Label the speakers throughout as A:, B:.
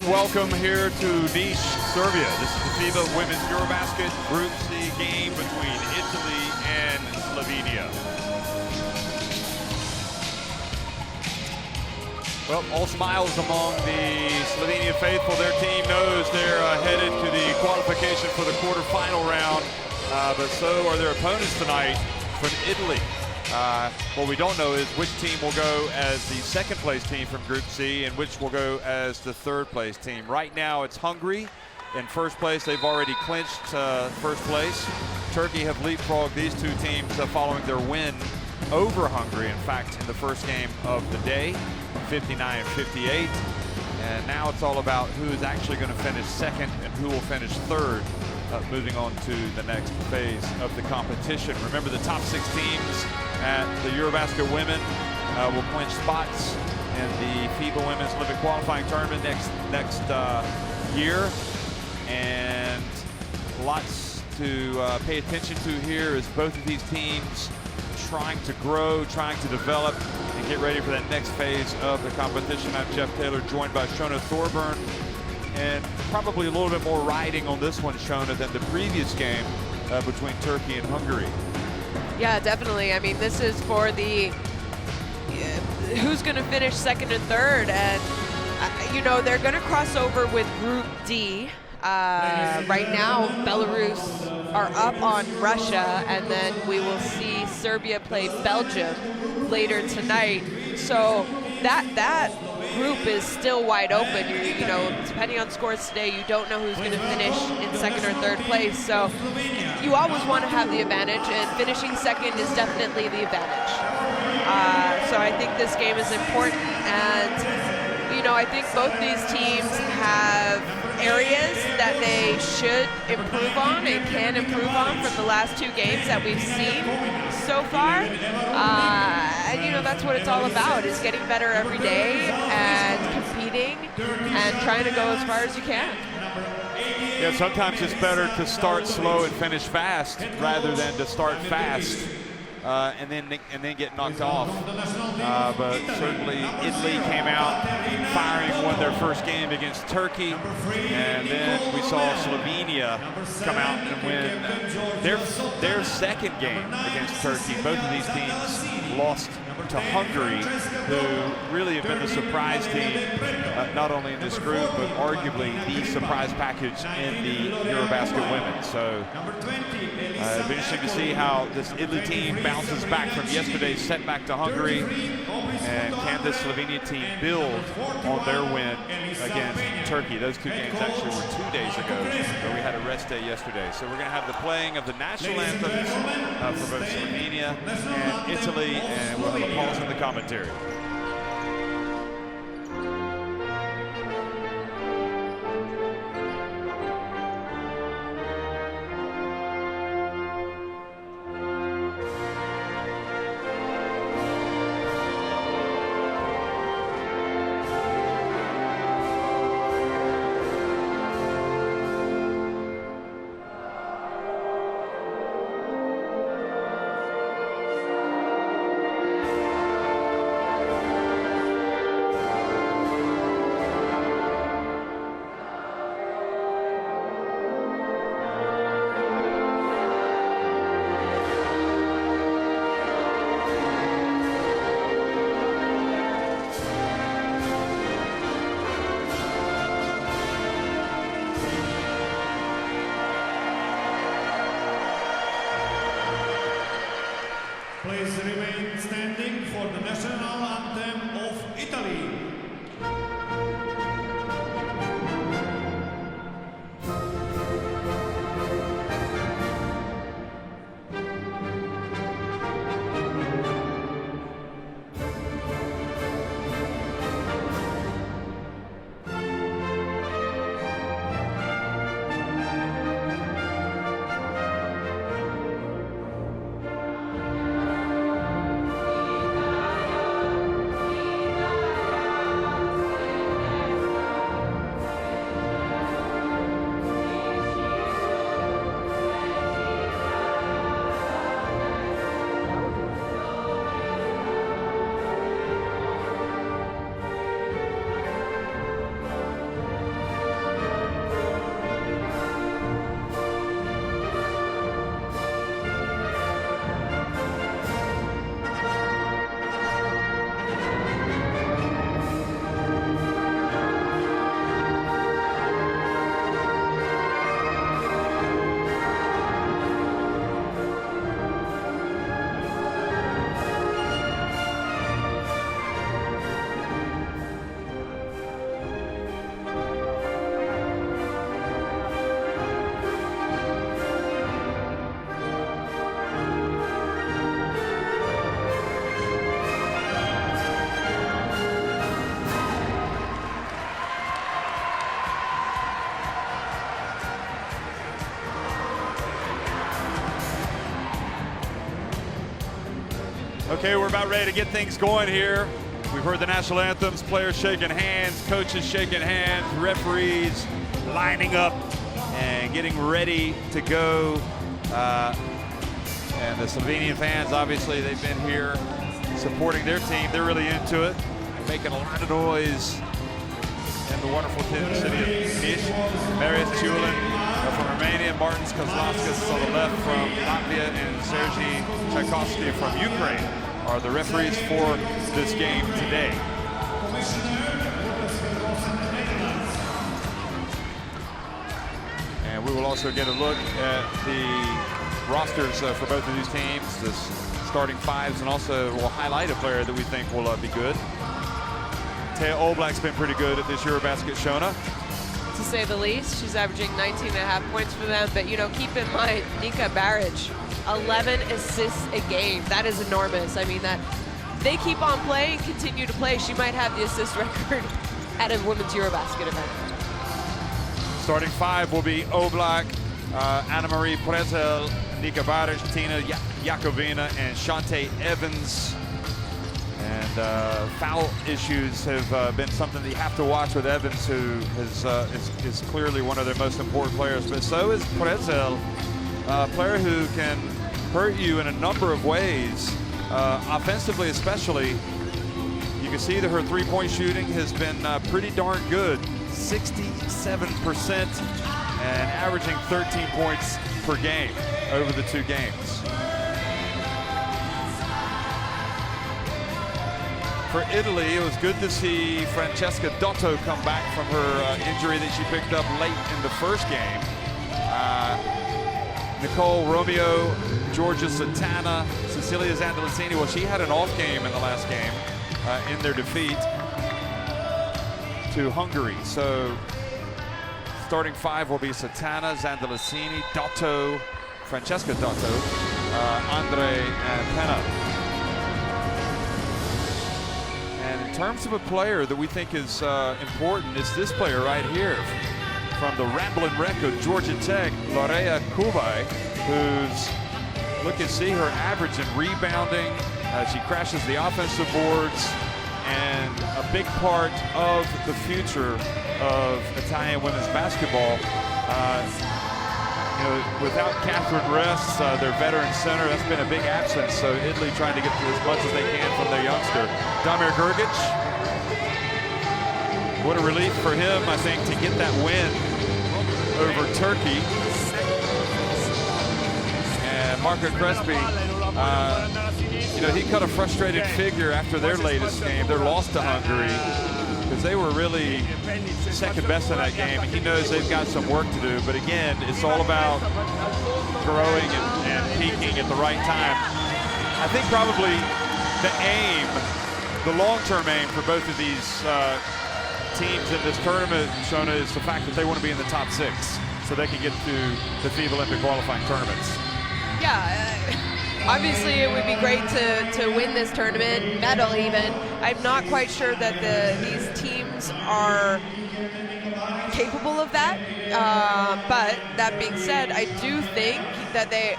A: welcome here to Niš, Serbia. This is the FIBA Women's EuroBasket Group C game between Italy and Slovenia. Well, all smiles among the Slovenian faithful. Their team knows they're headed to the qualification for the quarterfinal round, but so are their opponents tonight from Italy. What we don't know is which team will go as the second place team from Group C and which will go as the third place team. Right now it's Hungary in first place. They've already clinched first place. Turkey have leapfrogged these two teams following their win over Hungary, in fact, in the first game of the day, 59-58. And now it's all about who is actually going to finish second and who will finish third, moving on to the next phase of the competition. Remember, the top 6 teams at the EuroBasket Women will clinch spots in the FIBA Women's Olympic Qualifying Tournament next year. And lots to pay attention to here is both of these teams trying to grow, trying to develop, and get ready for that next phase of the competition. I'm Jeff Taylor, joined by Shona Thorburn, and probably a little bit more riding on this one, Shona, than the previous game between Turkey and Hungary.
B: Yeah, definitely. I mean, this is for the who's going to finish second and third, and you know, they're going to cross over with Group D. Right now, Belarus are up on Russia, and then we will see Serbia play Belgium later tonight. So that group is still wide open. You know, depending on scores today, you don't know who's going to finish in second or third place. So you always want to have the advantage, and finishing second is definitely the advantage. So I think this game is important, and you know, I think both these teams have areas that they should improve on and can improve on from the last 2 games that we've seen so far. And you know, that's what it's all about, is getting better every day and competing and trying to go as far as you can.
A: Yeah, sometimes it's better to start slow and finish fast rather than to start fast and then get knocked off. But certainly Italy came out firing, won their first game against Turkey, and then we saw Slovenia come out and win their second game against Turkey. Both of these teams lost to Hungary, who really have been the surprise team, not only in this group, but arguably the surprise package in the EuroBasket Women. So it'll be interesting to see how this Italy team bounces back from yesterday's setback to Hungary, and can this Slovenia team build on their win against Turkey. Those 2 games actually were 2 days ago, but we had a rest day yesterday. So we're going to have the playing of the national anthems for both Slovenia and Italy, and we'll have a pause in the commentary.
C: Please remain standing for the national anthem of Italy.
A: Okay, we're about ready to get things going here. We've heard the national anthems, players shaking hands, coaches shaking hands, referees lining up and getting ready to go. And the Slovenian fans, obviously, they've been here supporting their team. They're really into it, making a lot of noise in the wonderful city of Niš. Marius Chulin from Romania, Martin Kozlauskas on the left from Latvia, and Sergei Tchaikovsky from Ukraine are the referees for this game today. And we will also get a look at the rosters for both of these teams, the starting fives, and also we'll highlight a player that we think will be good. Thea Oblak's been pretty good at this EuroBasket Shona.
B: To say the least, she's averaging 19.5 points for them, but keep in mind, Nika Baric, 11 assists a game. That is enormous. I mean, that they keep on playing, continue to play, she might have the assist record at a women's EuroBasket event.
A: Starting five will be Oblak, Anna-Marie Prezel, Nika Baric, Tina Jakovina, and Shante Evans. And foul issues have been something that you have to watch with Evans, who is clearly one of their most important players. But so is Prezel, a player who can hurt you in a number of ways, offensively especially. You can see that her three-point shooting has been pretty darn good, 67%, and averaging 13 points per game over the two games. For Italy, it was good to see Francesca Dotto come back from her injury that she picked up late in the first game. Nicole Romeo, Georgia Satana, Cecilia Zandalicini, well, she had an off game in the last game in their defeat to Hungary. So starting five will be Satana, Zandalicini, Dotto, Francesca Dotto, Andre, and Penna. In terms of a player that we think is important, it's this player right here from the Ramblin' Wreck of Georgia Tech, Lorea Kubai, who's, look and see her average in rebounding. She crashes the offensive boards, and a big part of the future of Italian women's basketball. Without Catherine Rest, their veteran center, that's been a big absence. So Italy trying to get as much as they can from their youngster. Damir Grgic, what a relief for him, I think, to get that win over Turkey. And Marco Crespi, he cut a frustrated figure after their latest game, their loss to Hungary, because they were really second best in that game. He knows they've got some work to do, but again, it's all about growing and peaking at the right time. I think probably the aim, the long-term aim for both of these teams in this tournament, Shona, is the fact that they want to be in the top six so they can get to the FIBA Olympic qualifying tournaments.
B: Yeah, obviously it would be great to win this tournament, medal even. I'm not quite sure that these teams are capable of that, but that being said, I do think that they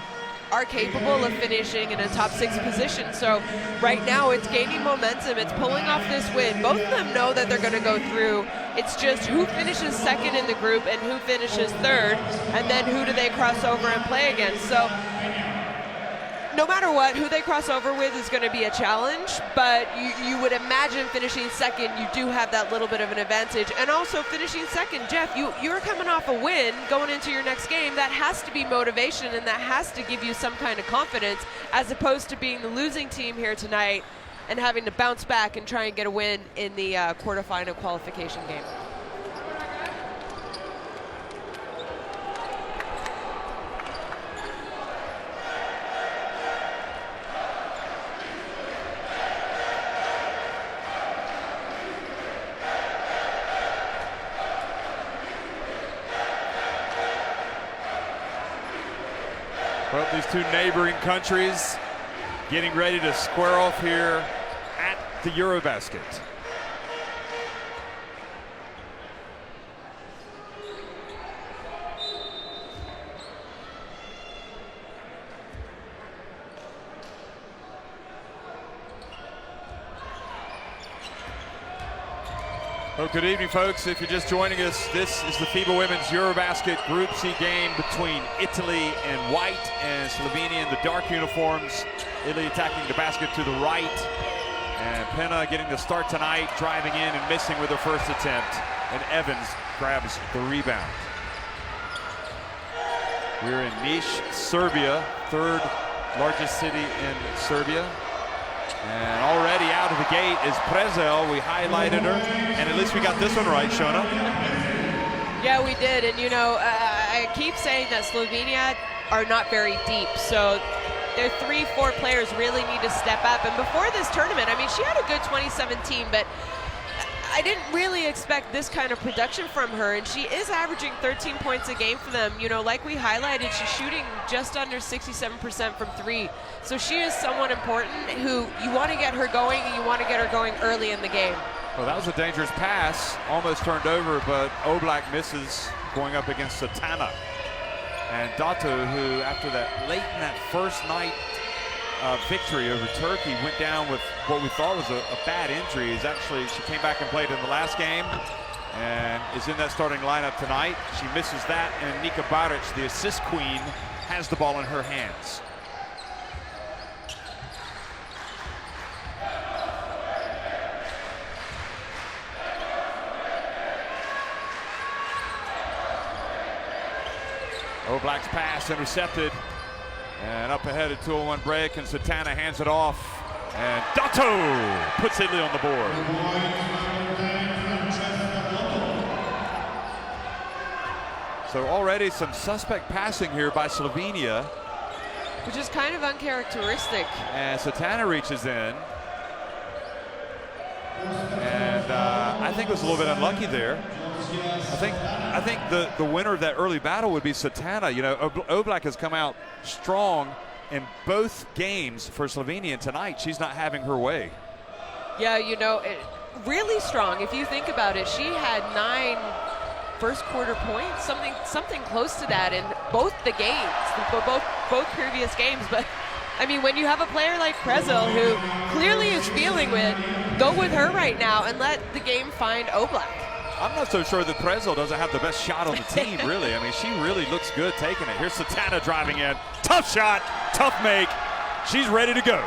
B: are capable of finishing in a top six position. So right now it's gaining momentum, it's pulling off this win. Both of them know that they're going to go through. It's just who finishes second in the group and who finishes third, and then who do they cross over and play against. So no matter what, who they cross over with is going to be a challenge, but you would imagine finishing second, you do have that little bit of an advantage. And also finishing second, Jeff, you're coming off a win going into your next game. That has to be motivation, and that has to give you some kind of confidence, as opposed to being the losing team here tonight and having to bounce back and try and get a win in the quarterfinal qualification game.
A: Well, these two neighboring countries getting ready to square off here at the EuroBasket. Well, good evening, folks. If you're just joining us, this is the FIBA Women's EuroBasket Group C game between Italy in white and Slovenia in the dark uniforms. Italy attacking the basket to the right. And Penna getting the start tonight, driving in and missing with her first attempt. And Evans grabs the rebound. We're in Niš, Serbia, third largest city in Serbia. And already out of the gate is Prezel. We highlighted her, and at least we got this one right, Shona.
B: Yeah, we did. And, you know, I keep saying that Slovenia are not very deep. So their 3-4 players really need to step up. And before this tournament, I mean, she had a good 2017, but I didn't really expect this kind of production from her, and she is averaging 13 points a game for them. You know, like we highlighted, she's shooting just under 67% from three. So she is someone important who you want to get her going, and you want to get her going early in the game.
A: Well, that was a dangerous pass, almost turned over, but Oblak misses going up against Satana. And Dato, who after that late in that first night victory over Turkey went down with what we thought was a bad injury. She came back and played in the last game and is in that starting lineup tonight. She misses that, and Nika Baric, the assist queen, has the ball in her hands. Oblak's pass intercepted. And up ahead at 2-1 break, and Satana hands it off. And Dato puts Italy on the board. So already some suspect passing here by Slovenia.
B: Which is kind of uncharacteristic.
A: And Satana reaches in. And I think it was a little bit unlucky there. I think the winner of that early battle would be Satana. You know, Oblak has come out strong in both games for Slovenia, and tonight she's not having her way.
B: Yeah, you know, really strong. If you think about it, she had 9 first quarter points, something close to that in both the games, both previous games. But I mean, when you have a player like Prezel who clearly is feeling it, go with her right now and let the game find Oblak.
A: I'm not so sure that Prezel doesn't have the best shot on the team, really. I mean, she really looks good taking it. Here's Satana driving in. Tough shot, tough make. She's ready to go.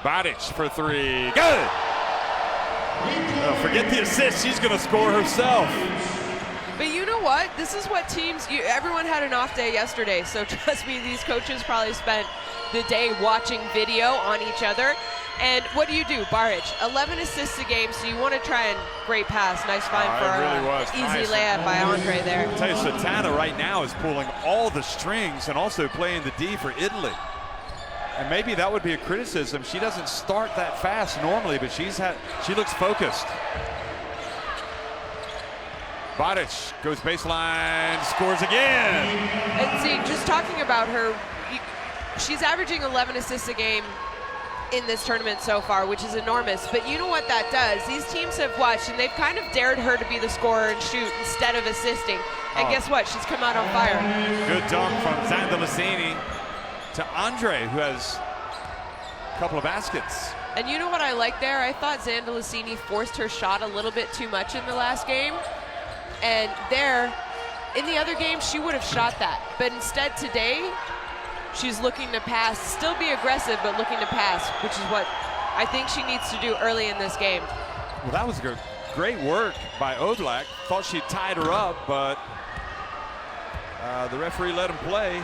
A: Baric for three. Good. Oh, forget the assist. She's going to score herself.
B: But you know what? This is what teams, everyone had an off day yesterday, so trust me, these coaches probably spent the day watching video on each other. And what do? Baric, 11 assists a game, so you want to try and great pass. Nice find for easy nice layup by Andre there.
A: I tell you, Satana right now is pulling all the strings and also playing the D for Italy. And maybe that would be a criticism. She doesn't start that fast normally, but she looks focused. Baric goes baseline, scores again.
B: And see, just talking about her, she's averaging 11 assists a game in this tournament so far, which is enormous. But you know what that does? These teams have watched, and they've kind of dared her to be the scorer and shoot instead of assisting. And guess what? She's come out on fire.
A: Good dunk from Zandalicini to Andre, who has a couple of baskets.
B: And you know what I like there? I thought Zandalicini forced her shot a little bit too much in the last game. And there, in the other game, she would have shot that. But instead today, she's looking to pass, still be aggressive, but looking to pass, which is what I think she needs to do early in this game.
A: Well, that was great work by Oblak. Thought she tied her up, but the referee let him play.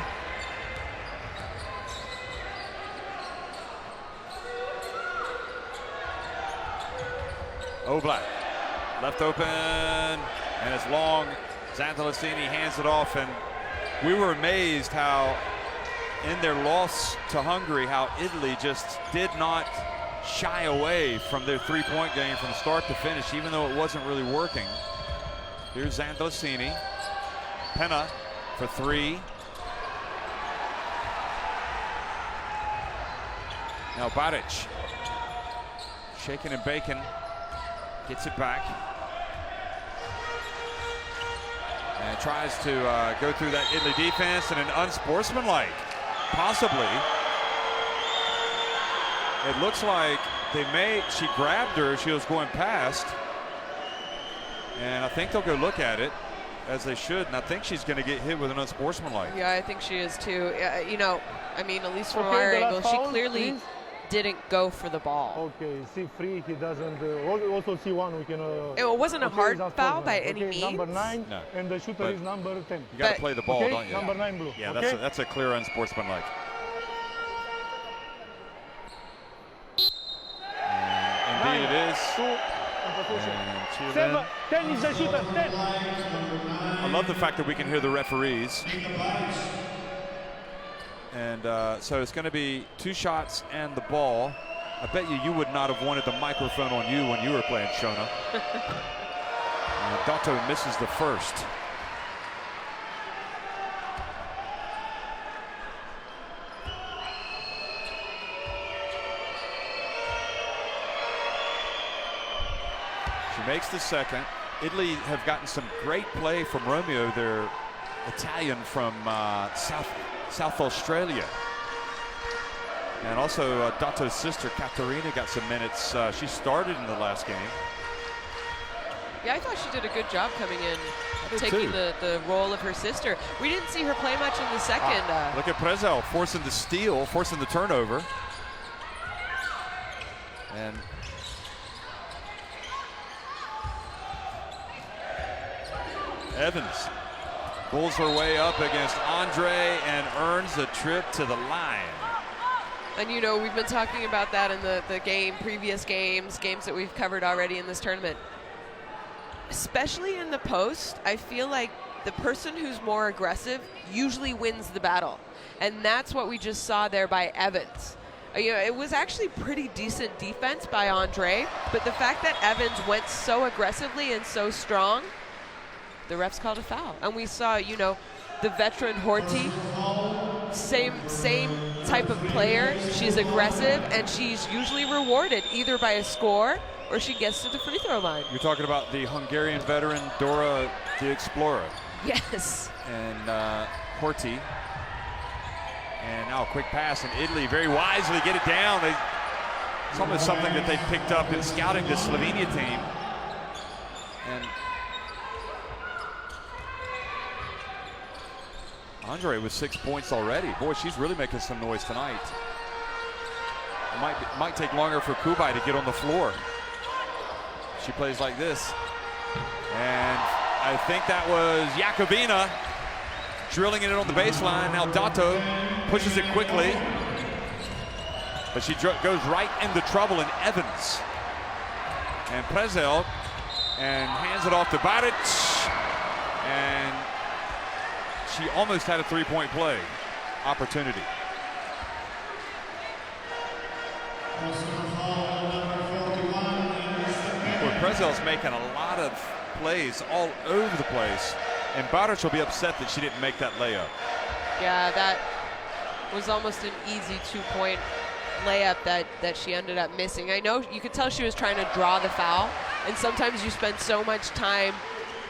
A: Oblak, left open, and it's long. Zandalicini hands it off, and we were amazed how in their loss to Hungary, how Italy just did not shy away from their three-point game from start to finish, even though it wasn't really working. Here's Zandalicini. Penna for three. Now Baric, shaking and baking, gets it back. And tries to go through that Italy defense, and an unsportsmanlike, possibly, It looks like she grabbed her, she was going past. And I think they'll go look at it, as they should. And I think she's going to get hit with an unsportsmanlike.
B: Yeah, I think she is too. You know, I mean, at least from our angle, she clearly didn't go for the ball.
D: Okay, C3, he doesn't. Also C1, we can.
B: It wasn't a hard foul by any means.
D: Number 9,
A: No,
D: and the shooter is number 10.
A: You got to play the ball, don't you?
D: Number 9 blue.
A: Yeah,
D: okay?
A: that's a clear unsportsmanlike. Indeed it is.
D: 2 and position.
A: And
D: 7, 10 is the shooter, 10.
A: I love the fact that we can hear the referees. And so it's going to be 2 shots and the ball. I bet you would not have wanted the microphone on you when you were playing Shona. And Dotto misses the first. She makes the second. Italy have gotten some great play from Romeo, their Italian from South Australia. And also Dotto's sister, Caterina, got some minutes. She started in the last game.
B: Yeah, I thought she did a good job coming in, taking
A: too.
B: the role of her sister. We didn't see her play much in the second.
A: Look at Prezel forcing the steal, forcing the turnover. And Evans pulls her way up against Andre and earns a trip to the line.
B: And you know, we've been talking about that in the previous games that we've covered already in this tournament. Especially in the post, I feel like the person who's more aggressive usually wins the battle. And that's what we just saw there by Evans. You know, it was actually pretty decent defense by Andre, but the fact that Evans went so aggressively and so strong, the refs called a foul. And we saw, you know, the veteran Horty, same type of player. She's aggressive, and she's usually rewarded either by a score or she gets to the free throw line.
A: You're talking about the Hungarian veteran Dora the Explorer.
B: Yes.
A: And Horty. And now a quick pass, and Italy very wisely get it down. It's almost something that they picked up in scouting the Slovenia team. And Andre with 6 points already. Boy, she's really making some noise tonight. It might take longer for Kubai to get on the floor. She plays like this. And I think that was Jakobina drilling it on the baseline. Now Dotto pushes it quickly. But she goes right into trouble in Evans. And Prezel and hands it off to Baric. And she almost had a three-point play opportunity. Prezel's making a lot of plays all over the place, and Baric will be upset that she didn't make that layup.
B: Yeah, that was almost an easy two-point layup that she ended up missing. I know you could tell she was trying to draw the foul, and sometimes you spend so much time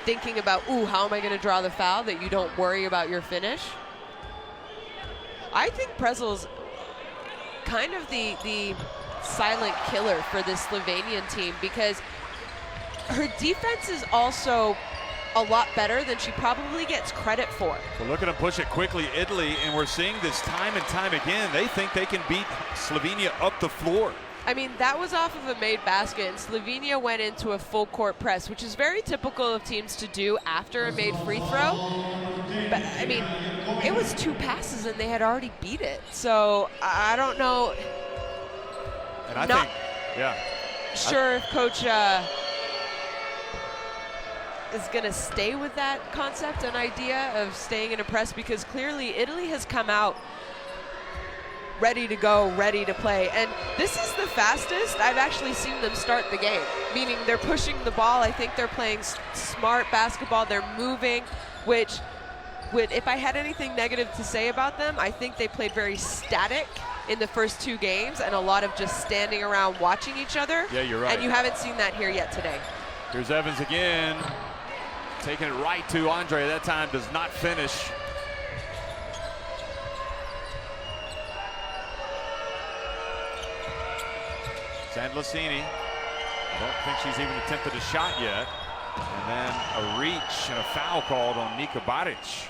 B: thinking about, ooh, how am I going to draw the foul, that you don't worry about your finish. I think Prezel's kind of the silent killer for this Slovenian team, because her defense is also a lot better than she probably gets credit for.
A: Well, look at them push it quickly, Italy, and we're seeing this time and time again. They think they can beat Slovenia up the floor.
B: I mean, that was off of a made basket, and Slovenia went into a full court press, which is very typical of teams to do after a made free throw. But, I mean, it was 2 passes and they had already beat it. So, I don't know.
A: And I think, yeah.
B: Sure if Coach is going to stay with that concept and idea of staying in a press, because clearly Italy has come out ready to go, ready to play. And this is the fastest I've actually seen them start the game, meaning they're pushing the ball. I think they're playing smart basketball. They're moving, which if I had anything negative to say about them, I think they played very static in the first 2 games and a lot of just standing around watching each other.
A: Yeah, you're right.
B: And you haven't seen that here yet today.
A: Here's Evans again, taking it right to Andre. That time does not finish. Sandlicini. I don't think she's even attempted a shot yet. And then a reach and a foul called on Nika Baric.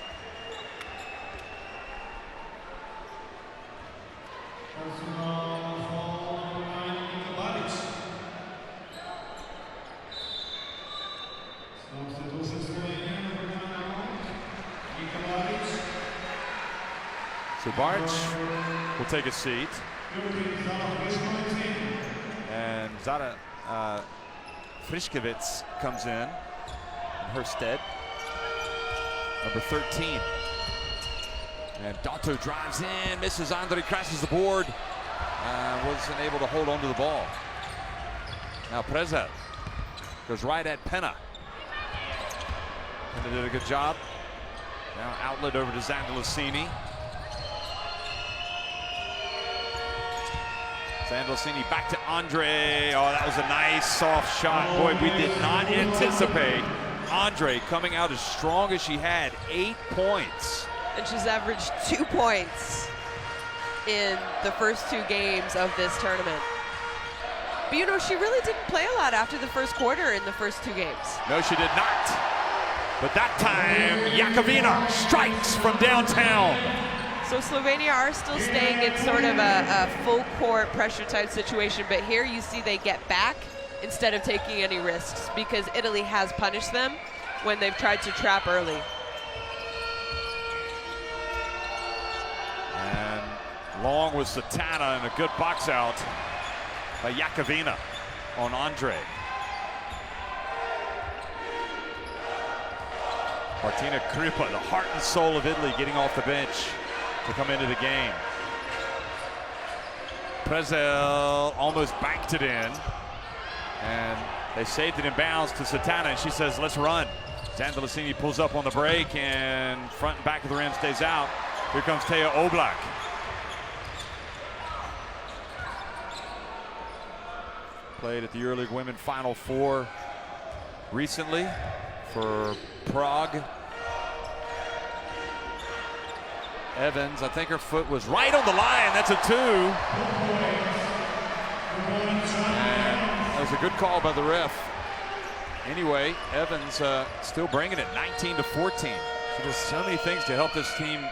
A: So Baric will take a seat. And Zara Friškevits comes in her stead. Number 13. And Dato drives in, misses. Andre crashes the board. Wasn't able to hold on to the ball. Now Prezel goes right at Penna. Penna did a good job. Now outlet over to Sandlicini. Sandlicini back to Andre. Oh, that was a nice soft shot. Boy, we did not anticipate Andre coming out as strong as she had. 8 points.
B: And she's averaged 2 points in the first 2 games of this tournament. But you know, she really didn't play a lot after the first quarter in the first 2 games.
A: No, she did not. But that time, Jakovina strikes from downtown.
B: So Slovenia are still staying in sort of a full court pressure type situation, but here you see they get back instead of taking any risks because Italy has punished them when they've tried to trap early.
A: And long was Satana and a good box out by Jakovina on Andre. Martina Kripa, the heart and soul of Italy, getting off the bench to come into the game. Prezel almost banked it in. And they saved it in bounds to Satana, and she says, let's run. Sandlicini pulls up on the break, and front and back of the rim stays out. Here comes Teo Oblak. Played at the EuroLeague Women Final Four recently for Prague. Evans, I think her foot was right on the line. That's a 2. And that was a good call by the ref. Anyway, Evans still bringing it, 19-14. She does so many things to help this team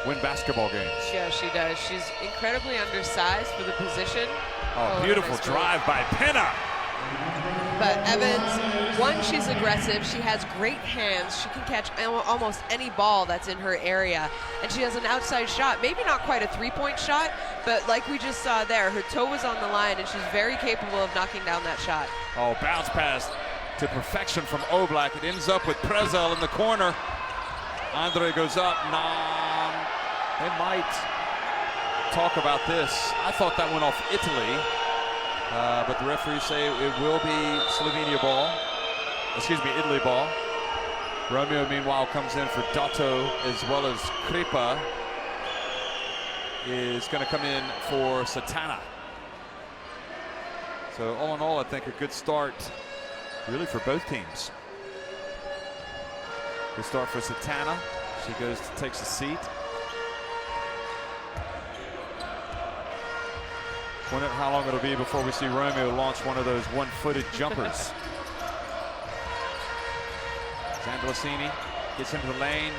A: win basketball games.
B: Yeah, she does. She's incredibly undersized for the position.
A: Oh, beautiful
B: nice
A: drive by Penna.
B: But Evans, one, she's aggressive. She has great hands. She can catch almost any ball that's in her area. And she has an outside shot. Maybe not quite a 3-point shot, but like we just saw there, her toe was on the line, and she's very capable of knocking down that shot.
A: Oh, bounce pass to perfection from Oblak. It ends up with Prezel in the corner. Andre goes up. They might talk about this. I thought that went off Italy. But the referees say it will be Slovenia ball. Excuse me, Italy ball. Romeo, meanwhile, comes in for Dato as well as Kripa is going to come in for Satana. So all in all, I think a good start really for both teams. Good start for Satana. She takes a seat. Wonder how long it'll be before we see Romeo launch one of those one-footed jumpers. Sandlicini gets into the lane,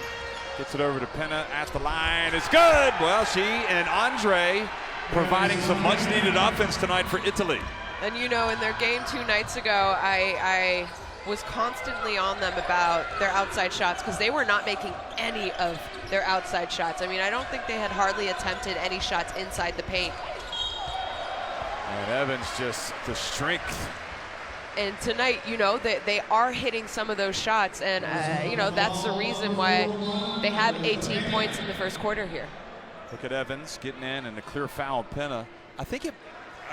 A: gets it over to Penna at the line. It's good. Well, she and Andre providing some much-needed offense tonight for Italy.
B: And you know, in their game 2 nights ago, I was constantly on them about their outside shots because they were not making any of their outside shots. I mean, I don't think they had hardly attempted any shots inside the paint.
A: And Evans, just the strength.
B: And tonight, you know, they are hitting some of those shots, and you know, that's the reason why they have 18 points in the first quarter here.
A: Look at Evans getting in and a clear foul on Penna. I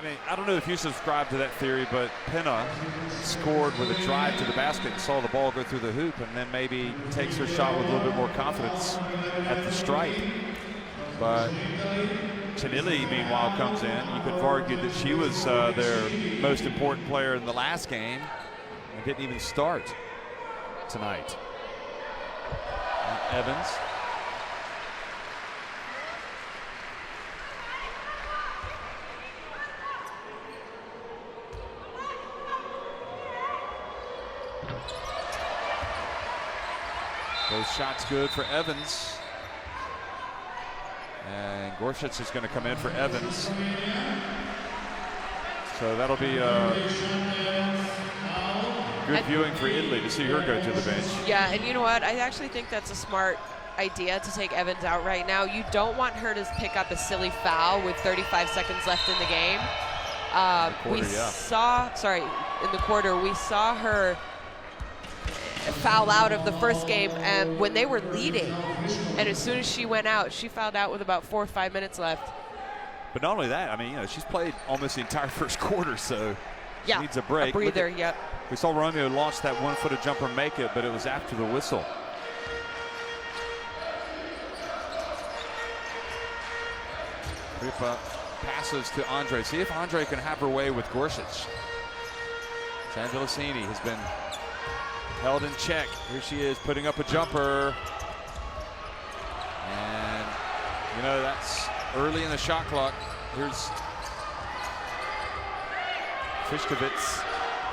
A: mean, I don't know if you subscribe to that theory, but Penna scored with a drive to the basket and saw the ball go through the hoop, and then maybe takes her shot with a little bit more confidence at the stripe. But Chanili, meanwhile, comes in. You could have argued that she was their most important player in the last game and didn't even start tonight. Evans. Both shots good for Evans. And Gorsuch is going to come in for Evans. So that'll be good viewing for Italy to see her go to the bench.
B: Yeah, and you know what? I actually think that's a smart idea to take Evans out right now. You don't want her to pick up a silly foul with 35 seconds left in the game. In the quarter, we saw her foul out of the first game and when they were leading. And as soon as she went out, she fouled out with about 4 or 5 minutes left.
A: But not only that, I mean, you know, she's played almost the entire first quarter, so she needs a break.
B: A breather, yep.
A: We saw Romeo launch that one-footed jumper make it, but it was after the whistle. Kripa passes to Andre. See if Andre can have her way with Gorsuch. Sandelicini has been held in check. Here she is putting up a jumper. And, you know, that's early in the shot clock. Here's Frišković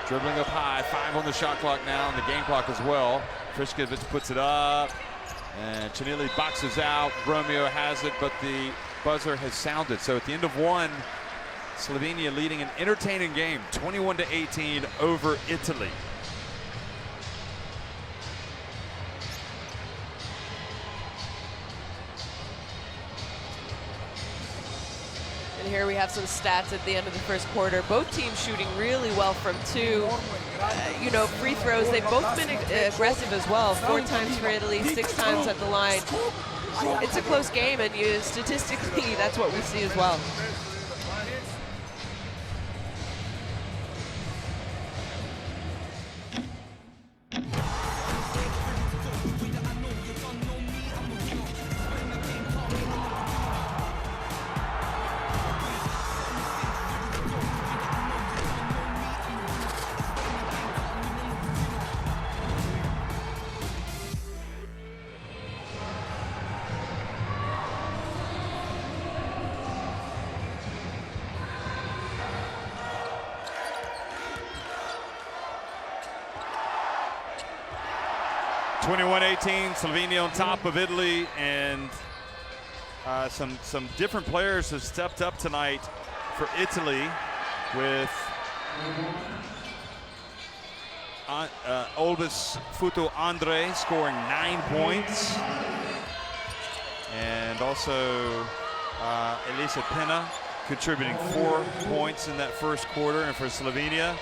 A: dribbling up high. 5 on the shot clock now, and the game clock as well. Frišković puts it up, and Chinili boxes out. Romeo has it, but the buzzer has sounded. So at the end of one, Slovenia leading an entertaining game, 21-18 over Italy.
B: And here we have some stats at the end of the first quarter. Both teams shooting really well from 2. You know, free throws, they've both been aggressive as well. 4 times for Italy, 6 times at the line. It's a close game, and statistically, that's what we see as well. Slovenia on top of Italy, and some different players have stepped up tonight for Italy, with Olbis Futo Andre scoring 9 points, and also Elisa Pena contributing 4 points in that first quarter. And for Slovenia,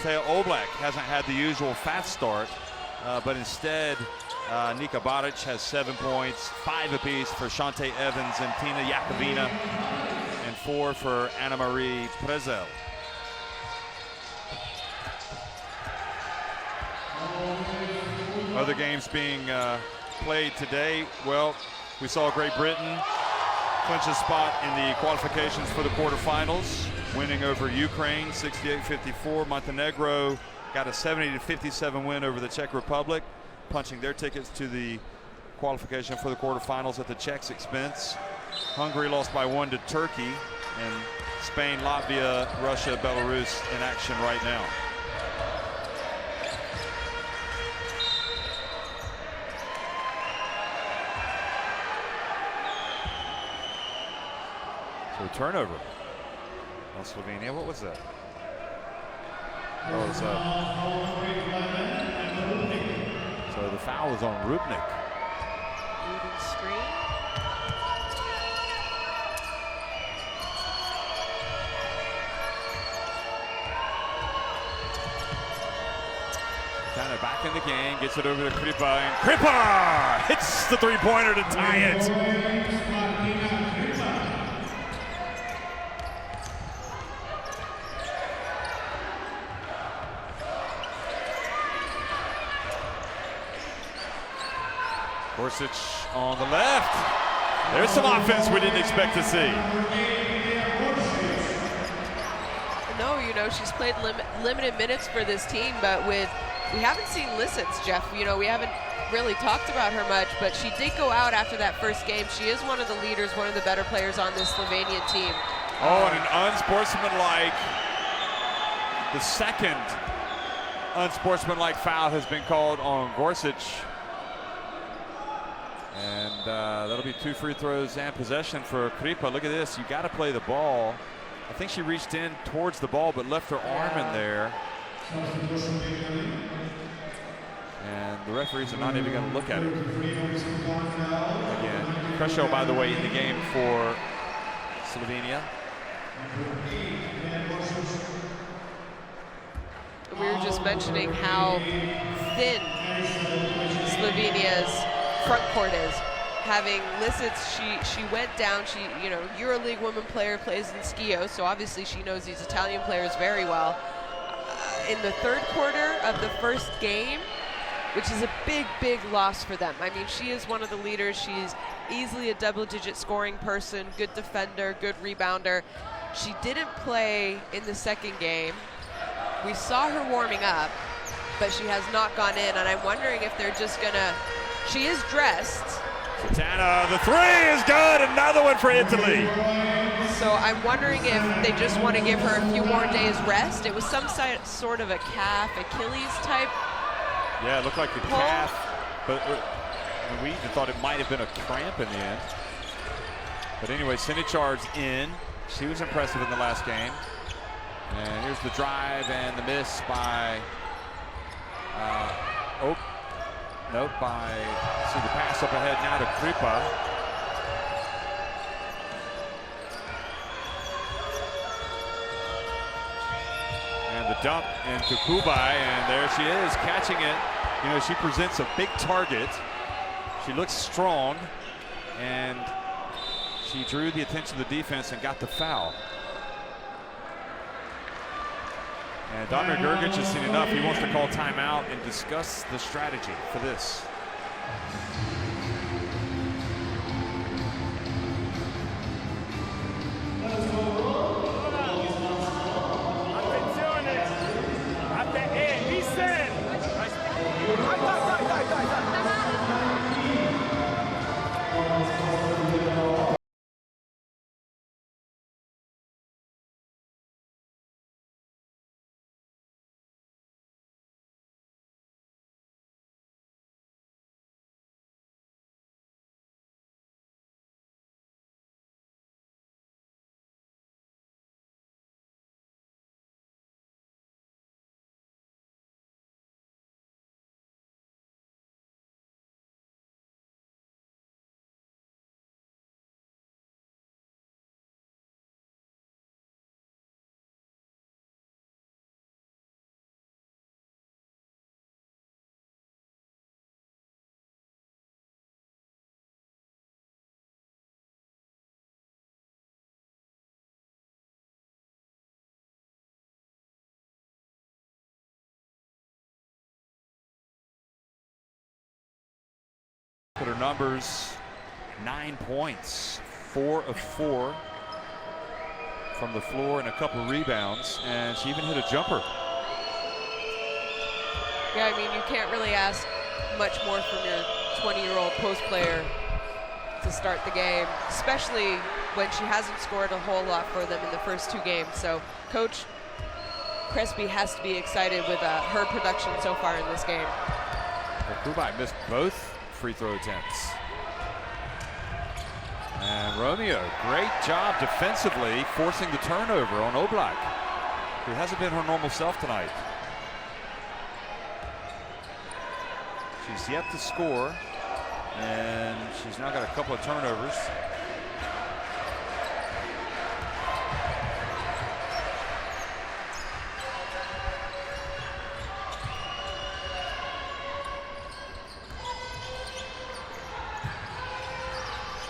B: Teja Oblak hasn't had the usual fast start. But instead, Nika Baric has 7 points, 5 apiece for Shante Evans and Tina Jakovina, and 4 for Anna-Marie Prezel. Other games being played today, well, we saw Great Britain clinch a spot in the qualifications for the quarterfinals, winning over Ukraine 68-54. Montenegro got a 70-57 win over the Czech Republic, punching their tickets to the qualification for the quarterfinals at the Czechs' expense. Hungary lost by 1 to Turkey, and Spain, Latvia, Russia, Belarus in action right now. So turnover on Slovenia. What was that? Oh, so the foul is on Rupnik. Leading screen.
A: Kind of back in the game, gets it over to Kripa, and Kripa hits the 3-pointer to tie it. Gorsuch on the left. There's some offense we didn't expect to see.
B: No, you know, she's played limited minutes for this team, but we haven't seen Lisic's, Jeff. You know, we haven't really talked about her much, but she did go out after that first game. She is one of the leaders, one of the better players on this Slovenian team.
A: Oh, and an unsportsmanlike, the second unsportsmanlike foul has been called on Gorsuch. And that'll be 2 free throws and possession for Kripa. Look at this, you got to play the ball. I think she reached in towards the ball but left her arm in there. And the referees are not even going to look at it. Again, Kreshel, by the way, in the game for Slovenia.
B: We were just mentioning how thin Slovenia's front court is. Having Lisitz, she went down. She, you know, EuroLeague woman player, plays in Skio, so obviously she knows these Italian players very well. In the third quarter of the first game, which is a big, big loss for them. I mean, she is one of the leaders. She's easily a double-digit scoring person, good defender, good rebounder. She didn't play in the second game. We saw her warming up, but she has not gone in, and I'm wondering if they're just gonna, she is dressed.
A: Satana, the 3 is good, another one for Italy.
B: So I'm wondering if they just want to give her a few more days rest. It was some sort of a calf, Achilles type.
A: Yeah, it looked like a calf, but we even thought it might have been a cramp in the end. But anyway, Sinichar's in. She was impressive in the last game. And here's the drive and the miss by, see the pass up ahead now to Kripa. And the dump into Kubai, and there she is, catching it. You know, she presents a big target. She looks strong, and she drew the attention of the defense and got the foul. And Damir Grgic has seen enough. He wants to call timeout and discuss the strategy for this. Her numbers, 9 points, 4 of 4 from the floor and a couple rebounds, and she even hit a jumper.
B: Yeah, I mean, you can't really ask much more from your 20-year-old post player to start the game, especially when she hasn't scored a whole lot for them in the first 2 games. So Coach Crespi has to be excited with her production so far in this game.
A: Well, Kubai missed both free throw attempts. And Romeo, great job defensively, forcing the turnover on Oblak, who hasn't been her normal self tonight. She's yet to score, and she's now got a couple of turnovers.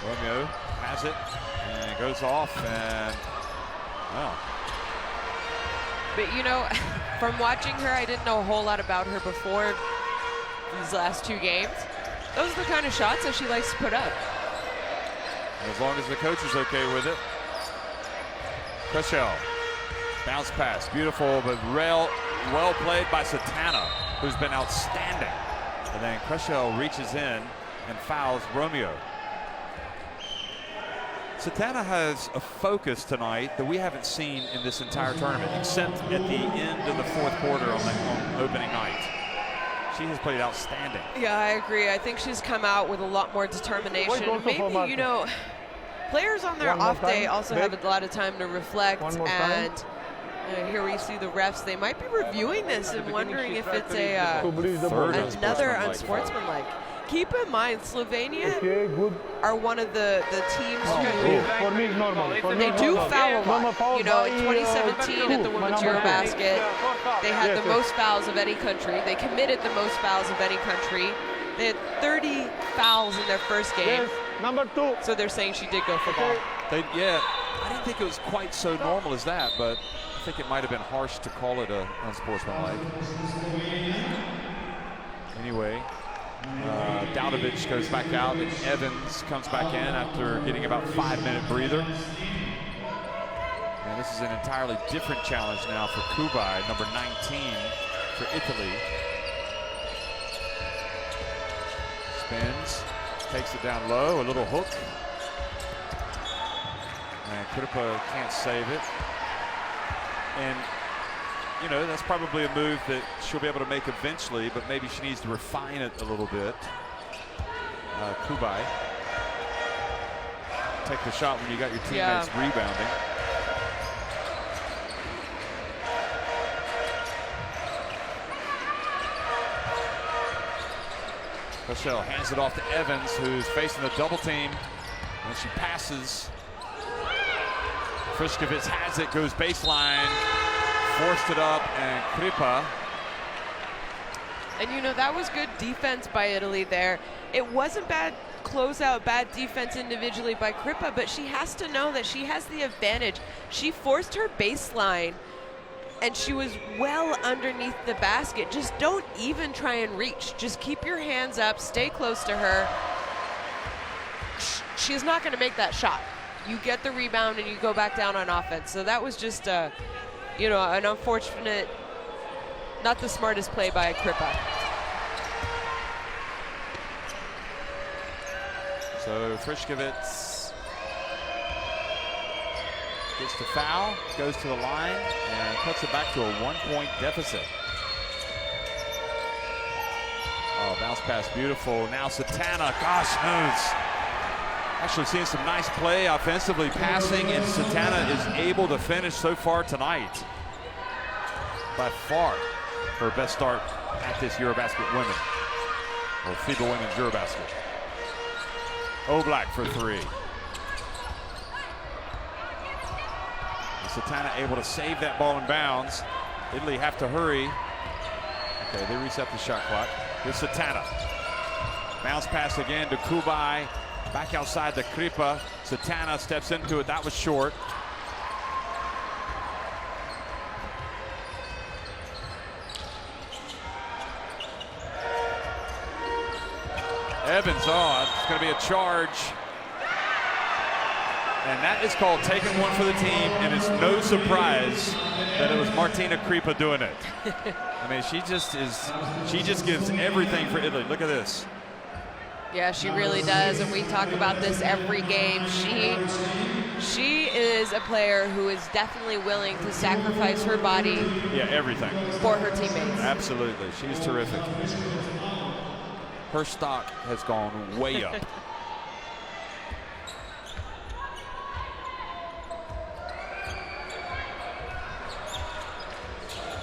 A: Romeo has it and goes off, and wow.
B: But you know, from watching her, I didn't know a whole lot about her before these last 2 games. Those are the kind of shots that she likes to put up.
A: As long as the coach is okay with it. Kreshel, bounce pass, beautiful, but well played by Satana, who's been outstanding. And then Kreshel reaches in and fouls Romeo. Satana has a focus tonight that we haven't seen in this entire tournament, except at the end of the fourth quarter on opening night. She has played outstanding.
B: Yeah, I agree. I think she's come out with a lot more determination. Maybe, you know, players on their off day also have a lot of time to reflect. And here we see the refs. They might be reviewing this and wondering if it's another unsportsmanlike. Keep in mind, Slovenia are one of the teams who
D: For me, it's normal.
B: they do foul a lot. You know, in 2017 at the Women's EuroBasket, they had the most fouls of any country. They committed the most fouls of any country. They had 30 fouls in their first game.
D: Yes, number 2.
B: So they're saying she did go for ball.
A: Yeah, I didn't think it was quite so normal as that, but I think it might have been harsh to call it unsportsmanlike. Anyway. Dowdovich goes back out and Evans comes back in after getting about a 5-minute breather. And this is an entirely different challenge now for Kubai, number 19 for Italy. Spins, takes it down low, a little hook. And Kripa can't save it. And you know, that's probably a move that she'll be able to make eventually, but maybe she needs to refine it a little bit. Kubai. Take the shot when you got your teammates rebounding. Rochelle hands it off to Evans, who's facing the double team. And she passes. Frišković has it, goes baseline. Forced it up, and Kripa.
B: And you know, that was good defense by Italy there. It wasn't bad closeout, bad defense individually by Kripa, but she has to know that she has the advantage. She forced her baseline, and she was well underneath the basket. Just don't even try and reach. Just keep your hands up, stay close to her. She's not going to make that shot. You get the rebound, and you go back down on offense. So that was just you know, an unfortunate, not the smartest play by Kripa.
A: So Frišković gets the foul, goes to the line, and cuts it back to a 1-point deficit. Oh, bounce pass, beautiful. Now Satana, gosh knows. Actually seeing some nice play offensively, passing, and Satana is able to finish so far tonight. By far her best start at this EuroBasket women, or FIBA Women's EuroBasket. Oblak for 3. And Satana able to save that ball in bounds. Italy have to hurry. Okay, they reset the shot clock. Here's Satana. Bounce pass again to Kubai. Back outside to Kripa. Satana steps into it. That was short. Evans, oh, it's going to be a charge. And that is called taking one for the team, and it's no surprise that it was Martina Kripa doing it. I mean, she just gives everything for Italy. Look at this.
B: Yeah, she really does, and we talk about this every game. She is a player who is definitely willing to sacrifice her body.
A: Yeah, everything.
B: For her teammates.
A: Absolutely, she's terrific. Her stock has gone way up.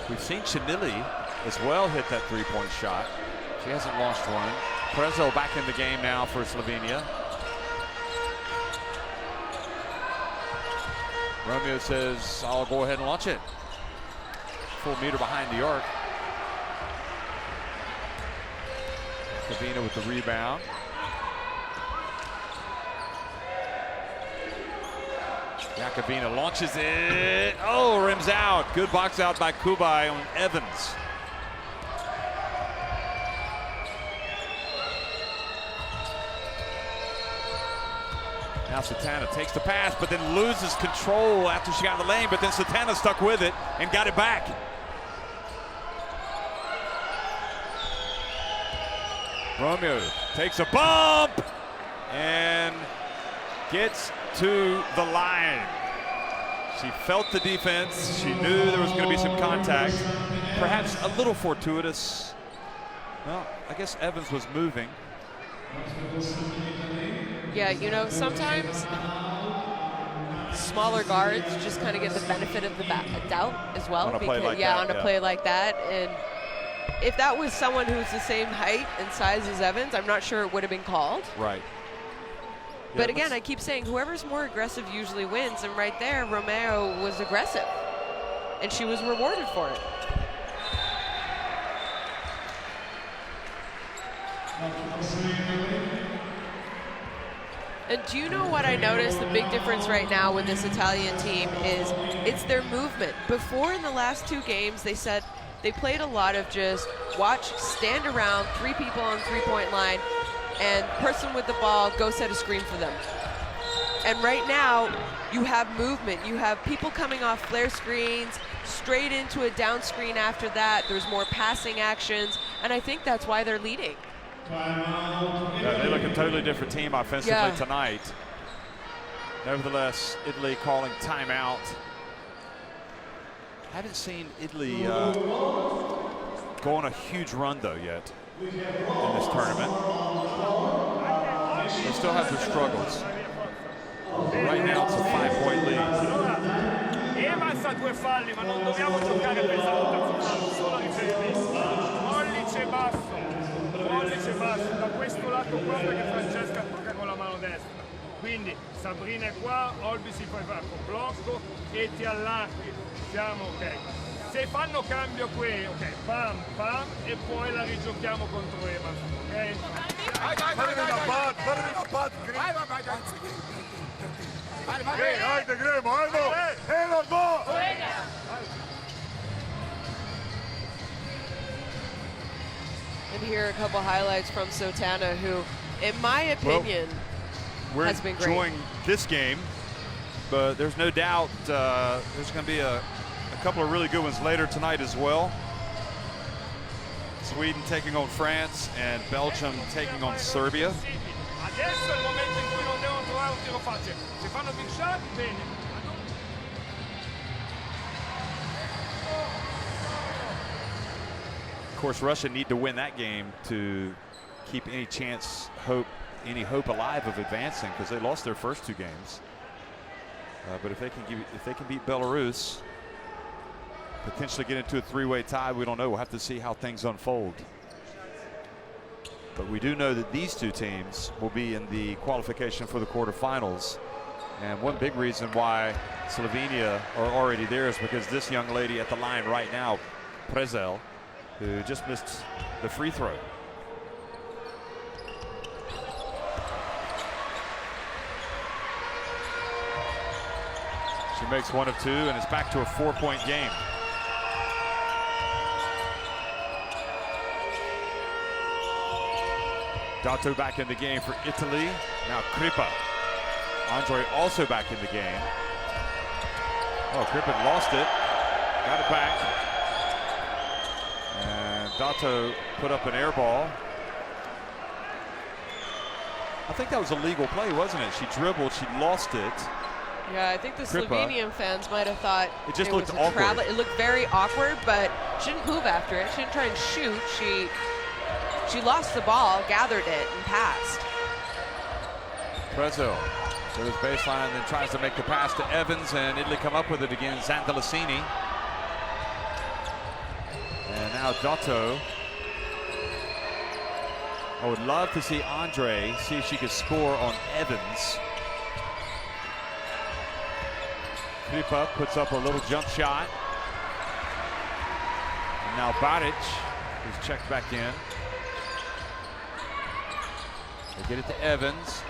A: We've seen Chinili as well hit that three-point shot. She hasn't lost one. Prezzo back in the game now for Slovenia. Romeo says, I'll go ahead and launch it. Full meter behind the arc. Kavina with the rebound. Jakobina launches it. Oh, rims out. Good box out by Kubai on Evans. Now Satana takes the pass, but then loses control after she got in the lane, but then Satana stuck with it and got it back. Romeo takes a bump and gets to the line. She felt the defense. She knew there was going to be some contact. Perhaps a little fortuitous. Well, I guess Evans was moving.
B: Yeah, you know, sometimes smaller guards just kind of get the benefit of the doubt as well.
A: On a play like that,
B: on a play like that. And if that was someone who's the same height and size as Evans, I'm not sure it would have been called.
A: Right.
B: But again, I keep saying whoever's more aggressive usually wins, and right there, Romeo was aggressive, and she was rewarded for it. And do you know what I noticed? The big difference right now with this Italian team is it's their movement. Before, in the last 2 games, they said they played a lot of just watch, stand around, 3 people on three-point line, and person with the ball, go set a screen for them. And right now, you have movement. You have people coming off flare screens, straight into a down screen after that. There's more passing actions, and I think that's why they're leading.
A: Yeah, they look a totally different team offensively tonight. Nevertheless, Italy calling timeout. Haven't seen Italy go on a huge run, though, yet in this tournament. They still have their struggles. Right now, it's a 5-point lead.
D: Evans ha 2 falli, ma non dobbiamo giocare pesante, solo riferimento. Pollice basso, da questo lato qua perché Francesca tocca con la mano destra. Quindi Sabrina è qua, Olby si fa con blocco e ti allarghi. Siamo ok. Se fanno cambio qui, ok, pam, pam, e poi la rigiochiamo contro Evans, ok?
B: And here are a couple highlights from Sotana, who, in my opinion, has been great.
A: We're enjoying this game, but there's no doubt there's going to be a couple of really good ones later tonight as well. Sweden taking on France and Belgium taking on Serbia.
D: Adesso è il momento in cui non devono trovare un tiro facile. Se fanno big shot, bene.
A: Of course, Russia need to win that game to keep any hope alive of advancing, because they lost their first 2 games. But if they can beat Belarus, potentially get into a 3-way tie, we don't know. We'll have to see how things unfold. But we do know that these 2 teams will be in the qualification for the quarterfinals. And one big reason why Slovenia are already there is because this young lady at the line right now, Prezel, who just missed the free throw. She makes 1 of 2, and it's back to a 4-point game. Dato back in the game for Italy. Now Kripa. Andre also back in the game. Oh, Kripa lost it. Got it back. And Dato put up an air ball. I think that was a legal play, wasn't it? She dribbled, she lost it.
B: Yeah, I think the
A: Kripa.
B: Slovenian fans might have thought
A: it just
B: was
A: looked awkward.
B: It looked very awkward, but she didn't move after it. She didn't try and shoot. She lost the ball, gathered it, and passed.
A: Prezzo to his baseline, then tries to make the pass to Evans, and Italy come up with it again. Zandalasini. And now Dato. I would love to see Andre see if she could score on Evans. Kripa puts up a little jump shot. And now Baric is checked back in. They get it to Evans.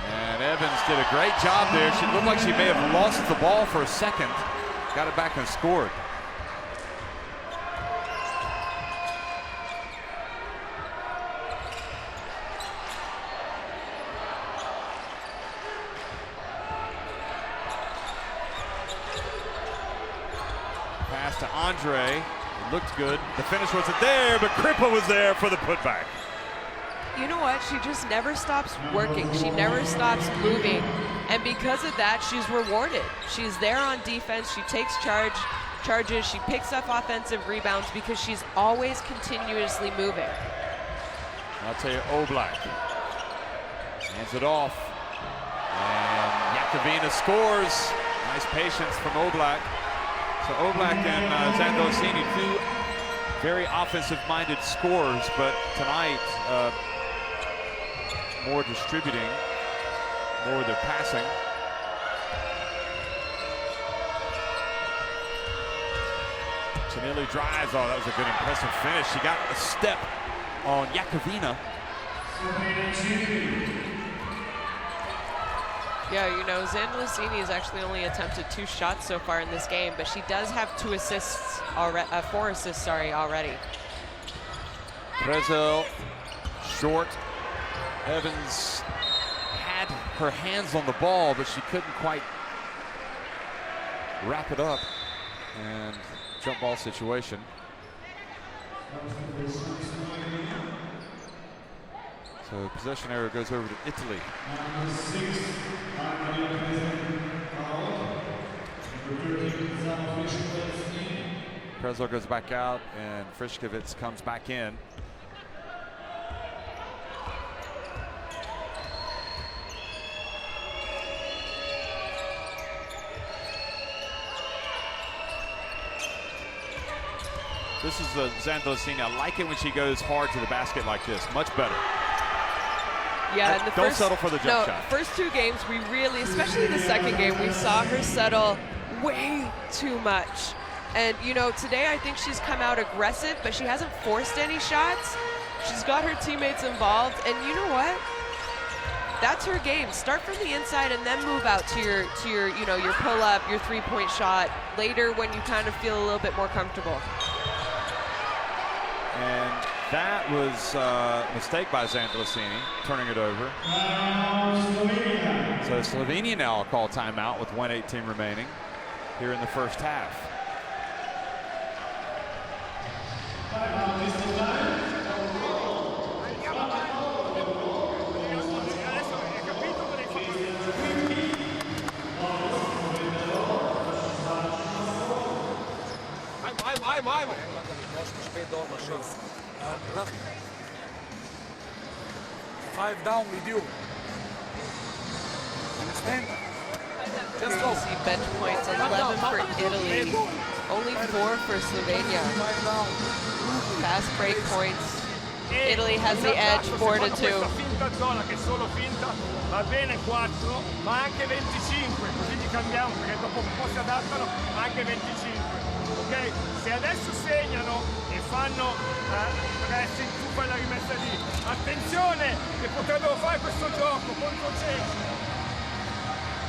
A: And Evans did a great job there. She looked like she may have lost the ball for a second. Got it back and scored. Pass to Andre. It looked good. The finish wasn't there, but Kripa was there for the putback.
B: You know what? She just never stops working. She never stops moving. And because of that, she's rewarded. She's there on defense. She takes charges. She picks up offensive rebounds because she's always continuously moving.
A: I'll tell you, Oblak hands it off. And Yakovina scores. Nice patience from Oblak. So Oblak and Zandolosini, two very offensive-minded scorers, but tonight more distributing, more of their passing. Chanili drives. Oh, that was a good, impressive finish. She got a step on Yakovina.
B: Yeah, you know, Zandolosini has actually only attempted 2 shots so far in this game, but she does have 4 assists already.
A: Prezel short. Evans had her hands on the ball, but she couldn't quite wrap it up. And jump ball situation. So possession error goes over to Italy. Prezel goes back out and Frišković comes back in. This is the Zandolosini. I like it when she goes hard to the basket like this. Much better.
B: Yeah,
A: Don't settle for the jump shot.
B: First 2 games, we really, especially the second game, we saw her settle way too much. And, you know, today I think she's come out aggressive, but she hasn't forced any shots. She's got her teammates involved, and you know what? That's her game. Start from the inside and then move out to your you know, your pull-up, your 3-point shot later when you kind of feel a little bit more comfortable.
A: And that was a mistake by Zandolosini, turning it over. So Slovenia now will call timeout with 1:18 remaining here in the first half.
E: Ajmo. 5 down with you. Understand? Just go.
B: See bench points, 11 for Italy, only 4 for Slovenia. Fast break points. Italy has the edge 4-2.
D: Finta zona che è solo finta, va bene 4, ma anche 25, così li cambiamo perché dopo un po' si adattano, anche 25. Ok? Se adesso segnano e fanno pressing, tu fai la rimessa lì. Attenzione che potrebbero fare questo gioco contro Cessi.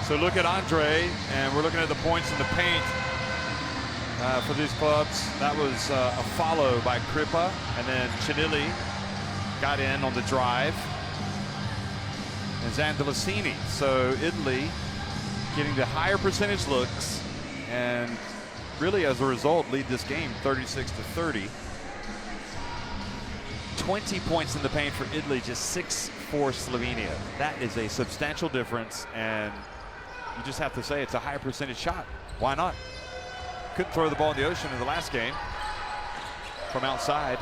A: So look at Andre, and we're looking at the points in the paint for these clubs. That was a follow by Kripa, and then Chanili got in on the drive. And Zandolosini. So Italy getting the higher percentage looks, and really as a result lead this game 36-30. 20 points in the paint for Italy, just 6 for Slovenia. That is a substantial difference, and you just have to say it's a higher percentage shot. Why not? Couldn't throw the ball in the ocean in the last game from outside.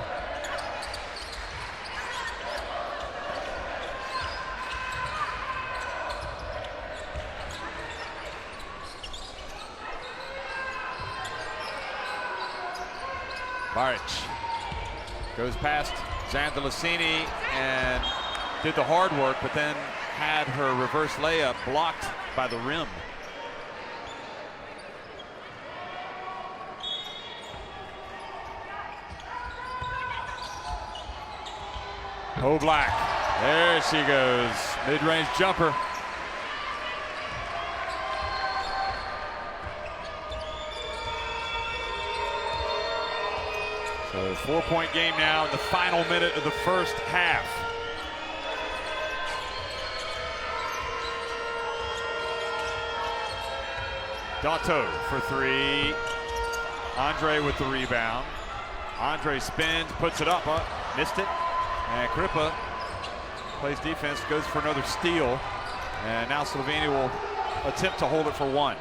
A: Maric goes past Zandolosini and did the hard work, but then had her reverse layup blocked by the rim. Oblak, there she goes, mid-range jumper. So 4-point game now in the final minute of the first half. Dato for 3. Andre with the rebound. Andre spins, puts it up, missed it. And Kripa plays defense, goes for another steal. And now Slovenia will attempt to hold it for one.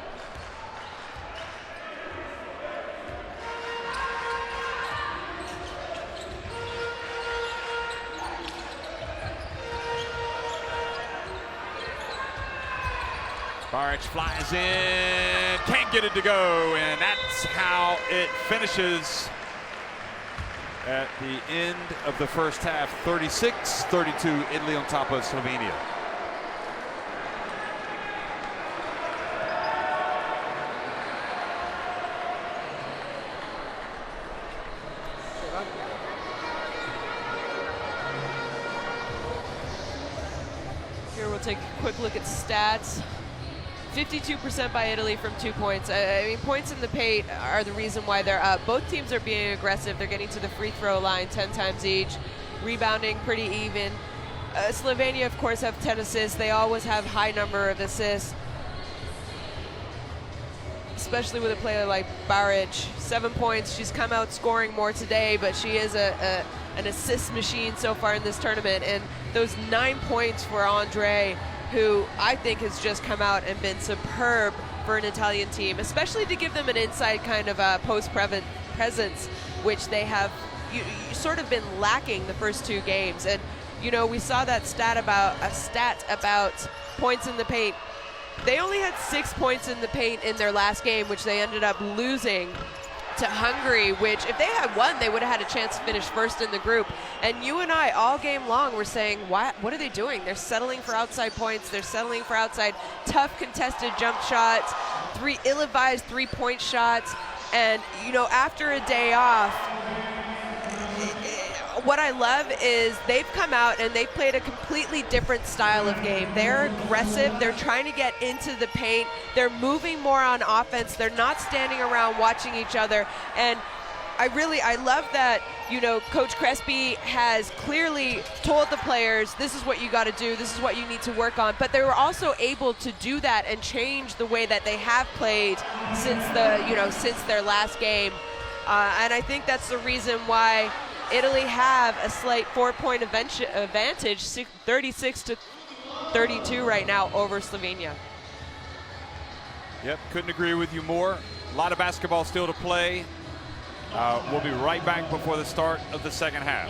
A: Baric flies in, can't get it to go, and that's how it finishes at the end of the first half. 36-32, Italy on top of Slovenia.
B: Here we'll take a quick look at stats. 52% by Italy from 2 points. I mean, points in the paint are the reason why they're up. Both teams are being aggressive. They're getting to the free throw line 10 times each. Rebounding pretty even. Slovenia, of course, have 10 assists. They always have high number of assists, especially with a player like Baric. 7 points. She's come out scoring more today, but she is an assist machine so far in this tournament. And those 9 points for Andre, who I think has just come out and been superb for an Italian team, especially to give them an inside kind of post presence, which they have sort of been lacking the first 2 games. And you know, we saw that stat about points in the paint. They only had 6 points in the paint in their last game, which they ended up losing to Hungary, which if they had won, they would have had a chance to finish first in the group. And you and I all game long were saying, what are they doing? They're settling for outside points. They're settling for outside tough contested jump shots, ill-advised three-point shots. And, you know, after a day off, what I love is they've come out and they've played a completely different style of game. They're aggressive. They're trying to get into the paint. They're moving more on offense. They're not standing around watching each other. And I love that, you know, Coach Crespi has clearly told the players, this is what you got to do, this is what you need to work on. But they were also able to do that and change the way that they have played since their last game. And I think that's the reason why Italy have a slight 4-point advantage, 36-32 right now over Slovenia.
A: Yep, couldn't agree with you more. A lot of basketball still to play. We'll be right back before the start of the second half.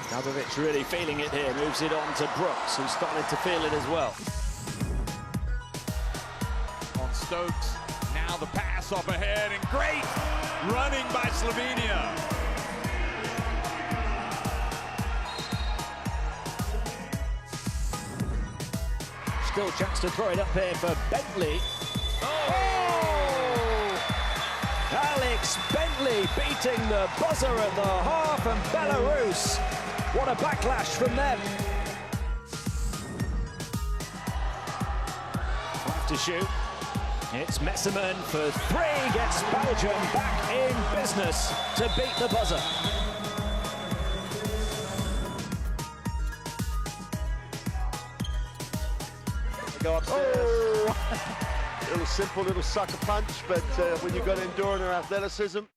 F: Dabovic really feeling it here, moves it on to Brooks, who's started to feel it as well.
A: On Stokes, now the pass up ahead, and great running by Slovenia.
F: Still a chance to throw it up here for Bentley. Alex Bentley beating the buzzer at the half, and Belarus. What a backlash from them. 5 to shoot. It's Messerman for 3, gets Belgium back in business to beat the buzzer.
G: Go upstairs. Oh. Little simple little sucker punch, but when you've got endurance or athleticism.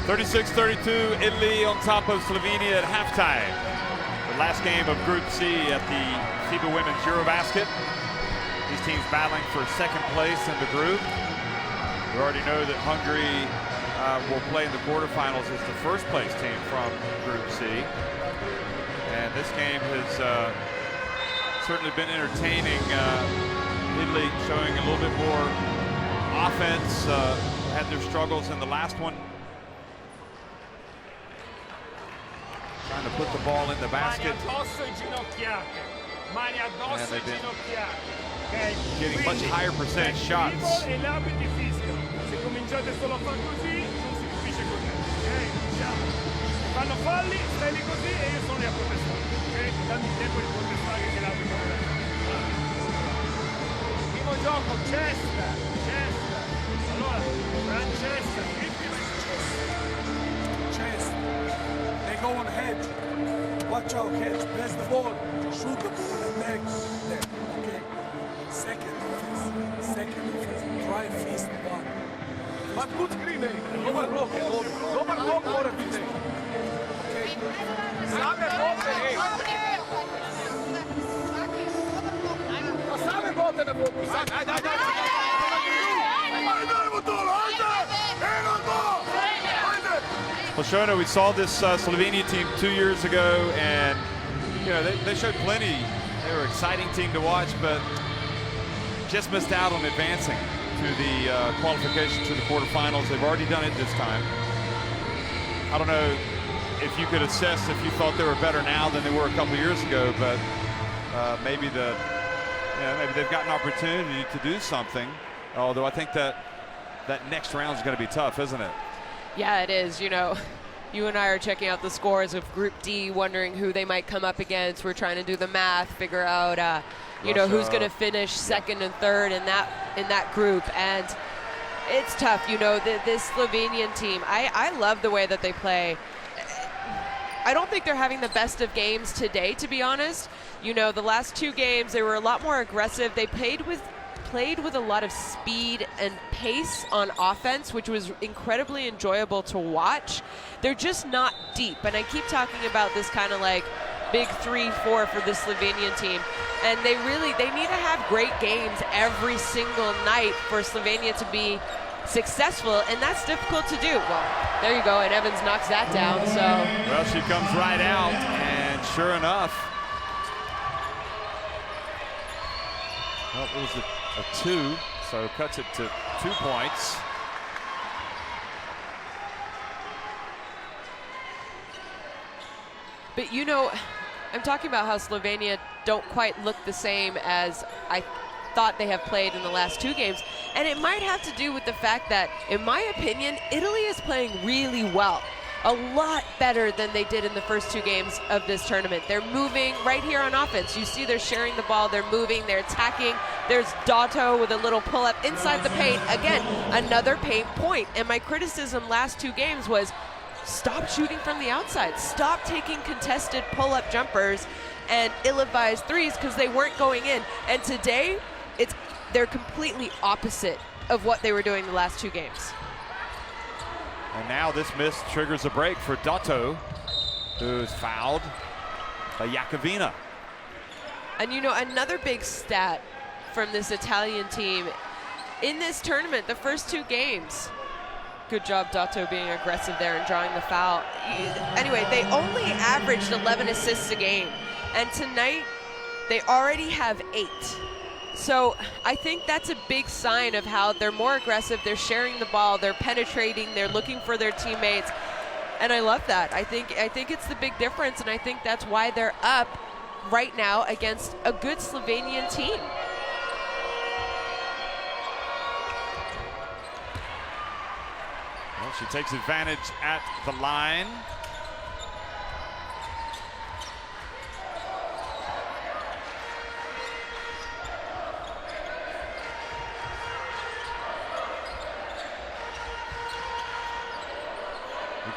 A: 36-32, Italy on top of Slovenia at halftime. The last game of Group C at the FIBA Women's EuroBasket. These teams battling for second place in the group. We already know that Hungary will play in the quarterfinals as the first place team from Group C. And this game has certainly been entertaining. Italy showing a little bit more offense, had their struggles in the last one. Trying to put the ball in the basket. And they've been getting much higher percentage shots.
D: Fanno falli, stai lì così e io sono lì a protestare, ok? Dammi il tempo di protestare che l'arbitro non è. Primo gioco, cesta. Allora, Francesca,
E: Chest. They go on hedge. Watch out, hedge. Press the ball. Shoot the ball and back there. Okay. Second offense. Try fist one. But good screening. Overblock. Overblock for everything. Okay. Same botte, hey. Same botte na botte. Dai.
A: Well, Shona, we saw this Slovenia team 2 years ago, and you know they showed plenty. They were an exciting team to watch, but just missed out on advancing to the qualification to the quarterfinals. They've already done it this time. I don't know if you could assess if you thought they were better now than they were a couple years ago, but maybe maybe they've got an opportunity to do something. Although I think that next round is going to be tough, isn't it?
B: Yeah, it is. You know, you and I are checking out the scores of Group D, wondering who they might come up against. We're trying to do the math, figure out, you know, who's going to finish second and third in that group. And it's tough. You know, this Slovenian team, I love the way that they play. I don't think they're having the best of games today, to be honest. You know, the last two games, they were a lot more aggressive. They played with a lot of speed and pace on offense, which was incredibly enjoyable to watch. They're just not deep, and I keep talking about this kind of like big 3-4 for the Slovenian team, and they need to have great games every single night for Slovenia to be successful, and that's difficult to do. Well, there you go, and Evans knocks that down. So
A: well, she comes right out, and sure enough, well, it was a 2, so cuts it to 2 points.
B: But you know, I'm talking about how Slovenia don't quite look the same as I thought they have played in the last 2 games. And it might have to do with the fact that, in my opinion, Italy is playing really well. A lot better than they did in the first 2 games of this tournament. They're moving right here on offense. You see they're sharing the ball, they're moving, they're attacking. There's Dotto with a little pull-up inside the paint. Again, another paint point. And my criticism last 2 games was, stop shooting from the outside. Stop taking contested pull-up jumpers and ill-advised threes because they weren't going in. And today, they're completely opposite of what they were doing the last 2 games.
A: And now this miss triggers a break for Dotto, who's fouled by Jakovina.
B: And you know, another big stat from this Italian team in this tournament, the first 2 games. Good job, Dotto, being aggressive there and drawing the foul. Anyway, they only averaged 11 assists a game. And tonight, they already have 8. So I think that's a big sign of how they're more aggressive, they're sharing the ball, they're penetrating, they're looking for their teammates. And I love that. I think it's the big difference, and I think that's why they're up right now against a good Slovenian team.
A: Well, she takes advantage at the line.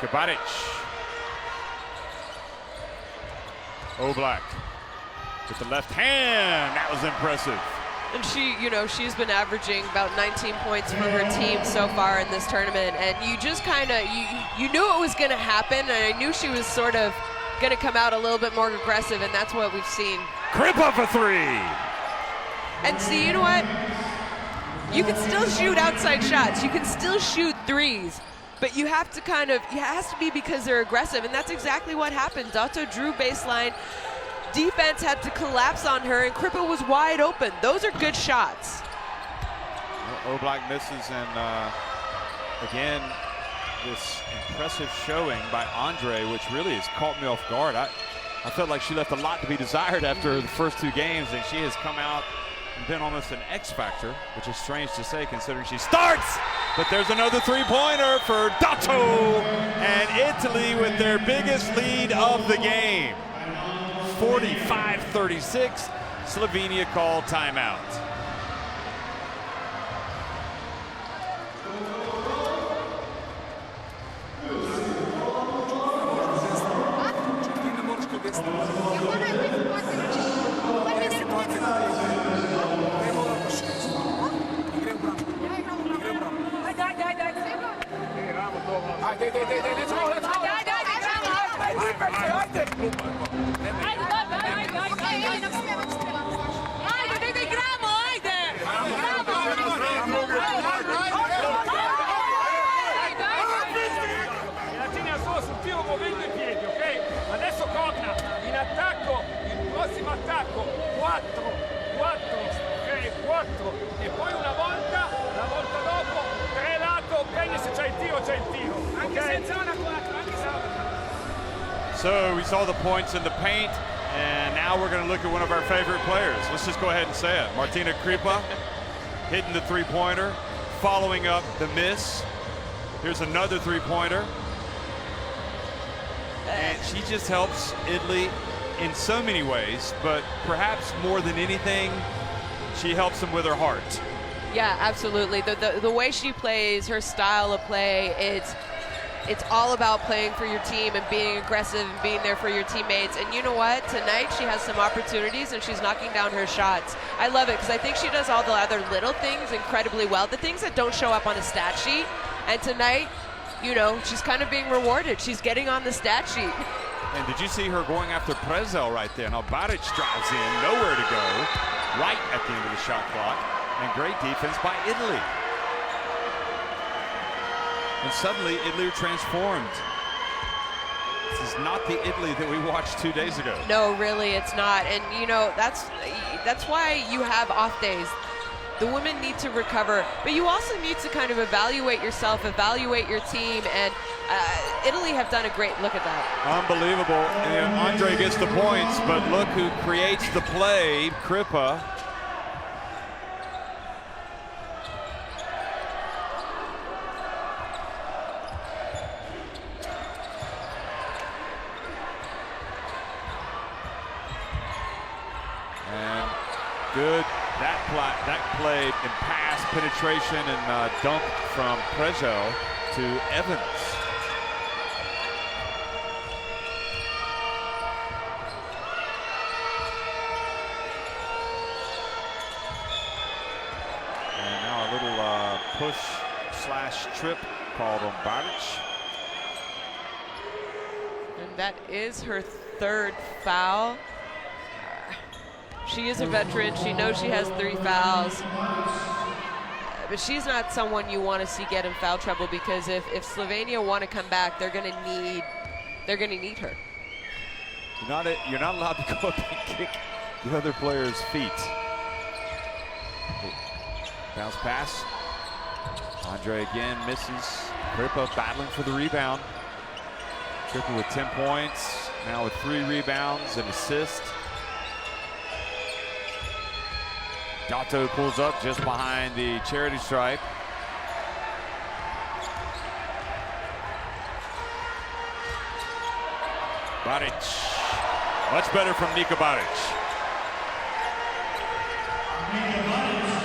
A: Kabaric. Oblak with the left hand. That was impressive.
B: And she, you know, she's been averaging about 19 points for her team so far in this tournament. And you just kind of, you knew it was going to happen. And I knew she was sort of going to come out a little bit more aggressive. And that's what we've seen.
A: Kripa for three.
B: And see, you know what? You can still shoot outside shots. You can still shoot threes. But you have to kind of, it has to be because they're aggressive. And that's exactly what happened. Dato drew baseline. Defense had to collapse on her, and Kripa was wide open. Those are good shots.
A: Oblak misses, and again, this impressive showing by Andre, which really has caught me off guard. I felt like she left a lot to be desired after the first two games, and she has come out and been almost an X factor, which is strange to say considering she starts. But there's another three-pointer for Dato, and Italy with their biggest lead of the game. 45-36, Slovenia called timeout.
D: Attacco 4, ok, 4 e poi una volta, la volta dopo 3 lato, bene, se c'è il tiro, anche senza una 4, anche senza.
A: So we saw the points in the paint, and now we're going to look at one of our favorite players. Let's just go ahead and say it. Martina Kripa hitting the three-pointer, following up the miss. Here's another three-pointer, and she just helps Italy in so many ways, but perhaps more than anything, she helps them with her heart.
B: Yeah, absolutely. The way she plays, her style of play, it's all about playing for your team and being aggressive and being there for your teammates. And you know what? Tonight she has some opportunities and she's knocking down her shots. I love it because I think she does all the other little things incredibly well, the things that don't show up on a stat sheet. And tonight, you know, she's kind of being rewarded. She's getting on the stat sheet.
A: And did you see her going after Prezel right there? Now Baric drives in, nowhere to go, right at the end of the shot clock, and great defense by Italy. And suddenly Italy are transformed. This is not the Italy that we watched 2 days ago.
B: No, really, it's not. And you know, that's why you have off days. The women need to recover, but you also need to kind of evaluate yourself, evaluate your team, and Italy have done a great look at that.
A: Unbelievable. And Andre gets the points, but look who creates the play, Kripa. And good. That play in pass, penetration, and dunk from Prezel to Evans. And now a little push/trip called on Baric.
B: And that is her third foul. She is a veteran. She knows she has 3 fouls. But she's not someone you want to see get in foul trouble, because if Slovenia want to come back, they're going to need her.
A: You're not allowed to go up and kick the other player's feet. Bounce pass. Andre again misses. Kripa battling for the rebound. Kripa with 10 points, now with 3 rebounds and assist. Dato pulls up just behind the charity stripe. Baric. Much better from Nika Baric.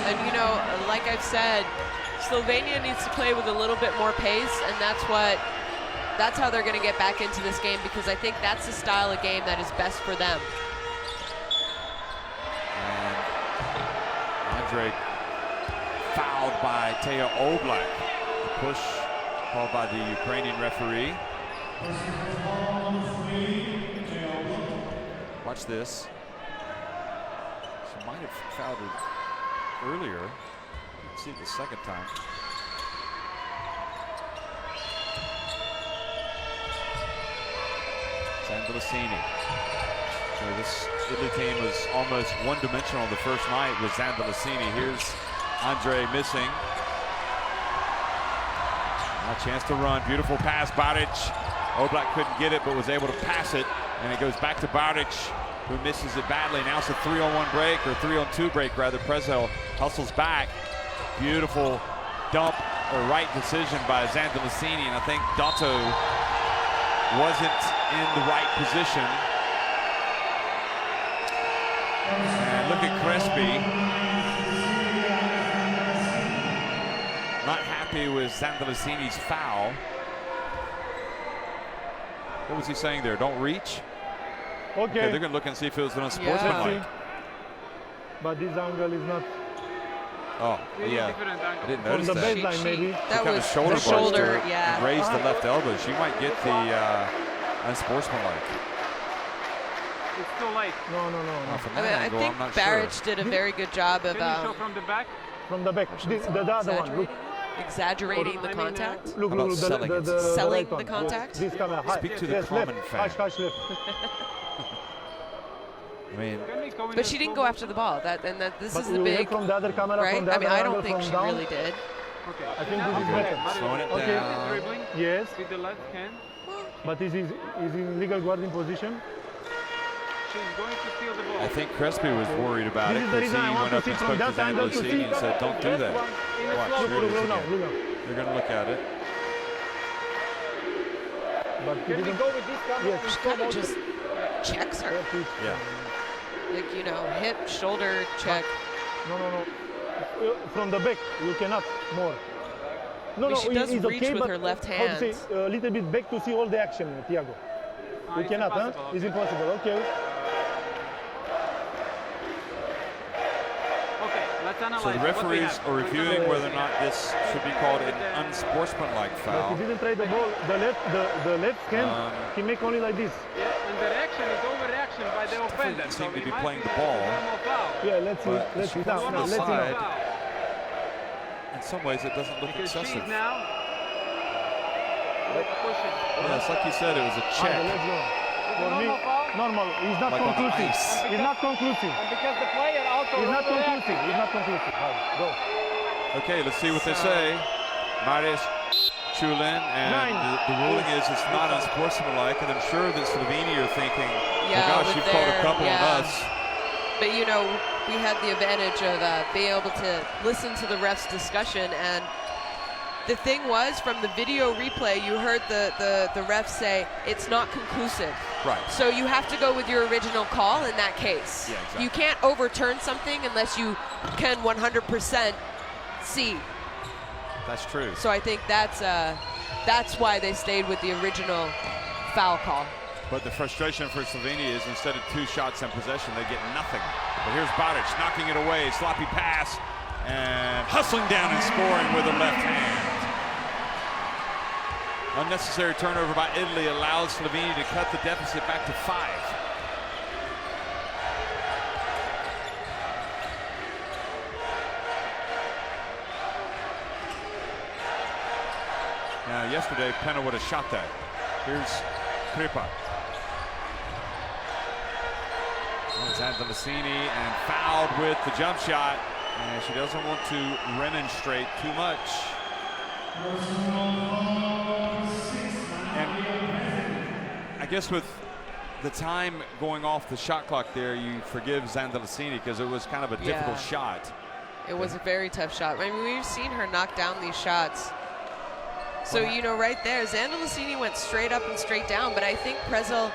B: And you know, like I've said, Slovenia needs to play with a little bit more pace, and that's how they're going to get back into this game, because I think that's the style of game that is best for them.
A: Andre fouled by Teo Oblak. The push called by the Ukrainian referee. Watch this. She might have fouled her earlier. Let's see it the second time. Zandalicini. So this Italy team was almost one-dimensional the first night with Zandalicini. Here's Andre missing. Now a chance to run. Beautiful pass, Baric. Oblak couldn't get it, but was able to pass it. And it goes back to Baric, who misses it badly. Now it's a 3-on-1 break, or 3-on-2 break rather. Prezzel hustles back. Beautiful dump, or right decision by Zandalicini. And I think Dotto wasn't in the right position. And look at Crespi. Not happy with Zandalicini's foul. What was he saying there? Don't reach?
H: Okay.
A: They're going to look and see if it was an unsportsmanlike.
H: But this angle is not.
A: Oh, yeah. I didn't notice
H: From the
A: that.
H: baseline, maybe.
B: That
A: Kind
B: was
A: of shoulder
B: the shoulder,
A: buster
B: yeah.
A: and raised the left elbow. She might get the unsportsmanlike.
D: It's too late.
H: No.
A: From
B: I
A: that
B: mean, I
A: angle,
B: think
A: I'm not
B: Baric
A: sure.
B: did a very good job of
D: Can you show from the back?
H: From the back. The other one. Look.
B: exaggerating the contact.
H: Look,
A: About selling it?
B: Selling
H: right
B: the
H: one.
B: contact?
H: This camera.
A: Speak to the
H: yes,
A: common
H: left.
A: fan.
H: Left.
A: I mean,
B: But she didn't go after the ball. This
H: But
B: is the
H: you
B: big,
H: look from the other camera,
B: right?
H: from the
B: I mean,
H: other
B: I don't
H: angle,
B: think
H: from
B: she
H: down.
B: really did.
H: I think this is better.
A: slowing it
H: Okay.
A: down.
D: Dribbling
H: Yes,
D: with the left hand.
H: but is in legal guarding position.
D: She's going to steal the ball.
A: I think Crespi was worried about
H: This
A: it
H: is the
A: because he
H: reason I want
A: went
H: to
A: up
H: see
A: and
H: from
A: spoke to
H: that angle to
A: Zandalicini
H: see.
A: and said, don't do that. Watch,
H: Look,
A: here it is
H: look now,
A: again.
H: look now.
A: They're going to look at it.
H: But he
D: Can we
H: didn't.
D: go with this camera?
H: Yes.
B: She kind of just checks her.
A: Yeah.
B: Like, you know, hip, shoulder check.
H: No. From the back, you cannot more. No,
B: I mean, she does
H: it's
B: reach
H: okay,
B: with
H: but
B: her left
H: how to
B: hand.
H: say, a little bit back to see all the action, Thiago. We
D: It's
H: cannot, huh?
D: impossible,
H: It's
D: okay.
H: impossible. Okay.
D: Okay, let's analyze
A: So the
D: what we
A: referees
D: have.
A: are reviewing whether or not this should be called an unsportsmanlike
H: But
A: foul.
H: he didn't try the ball. The left hand, he make only like this.
D: Yeah, and the reaction is overreaction by the offender.
A: doesn't
D: So
A: seem to
D: it
A: be
D: might
A: playing the
D: a
A: ball.
D: normal foul.
H: Yeah, let's see.
A: But
H: Let's see
A: she's
H: now.
A: on the
H: Let's see
A: side.
H: now.
A: In some ways, it doesn't look
D: Because
A: excessive.
D: she's now pushing.
A: Yeah, it's like you said, it was a
H: Okay,
A: check.
H: let's go. For me,
D: normal foul?
H: normal. He's not
A: Like on the
H: conclusive.
A: ice.
H: He's not conclusive.
D: And because the player also
H: He's not
D: overreacted.
H: conclusive. He's not conclusive. Go.
A: Okay, let's see what they say. Marius Chulin, and the ruling is it's not unsportsmanlike, and I'm sure that Slovenia are thinking,
B: Yeah,
A: oh gosh,
B: with
A: you've called a
B: their-
A: couple
B: yeah.
A: on us.
B: But, you know, we had the advantage of being able to listen to the refs' discussion. And the thing was, from the video replay, you heard the ref say it's not conclusive.
A: Right.
B: So you have to go with your original call in that case.
A: Yeah, exactly.
B: You can't overturn something unless you can 100% see.
A: That's true.
B: So I think that's why they stayed with the original foul call.
A: But the frustration for Slovenia is instead of 2 shots in possession, they get nothing. But here's Baric knocking it away, sloppy pass, and hustling down and scoring with the left hand. Unnecessary turnover by Italy allows Slovenia to cut the deficit back to 5. Now, yesterday, Penna would have shot that. Here's Kripa. Zandalicini and fouled with the jump shot. And she doesn't want to remonstrate too much. And I guess with the time going off the shot clock there, you forgive Zandalicini because it was kind of a difficult shot.
B: It was a very tough shot. I mean, we've seen her knock down these shots. So, you know, right there, Zandalicini went straight up and straight down, but I think Prezzel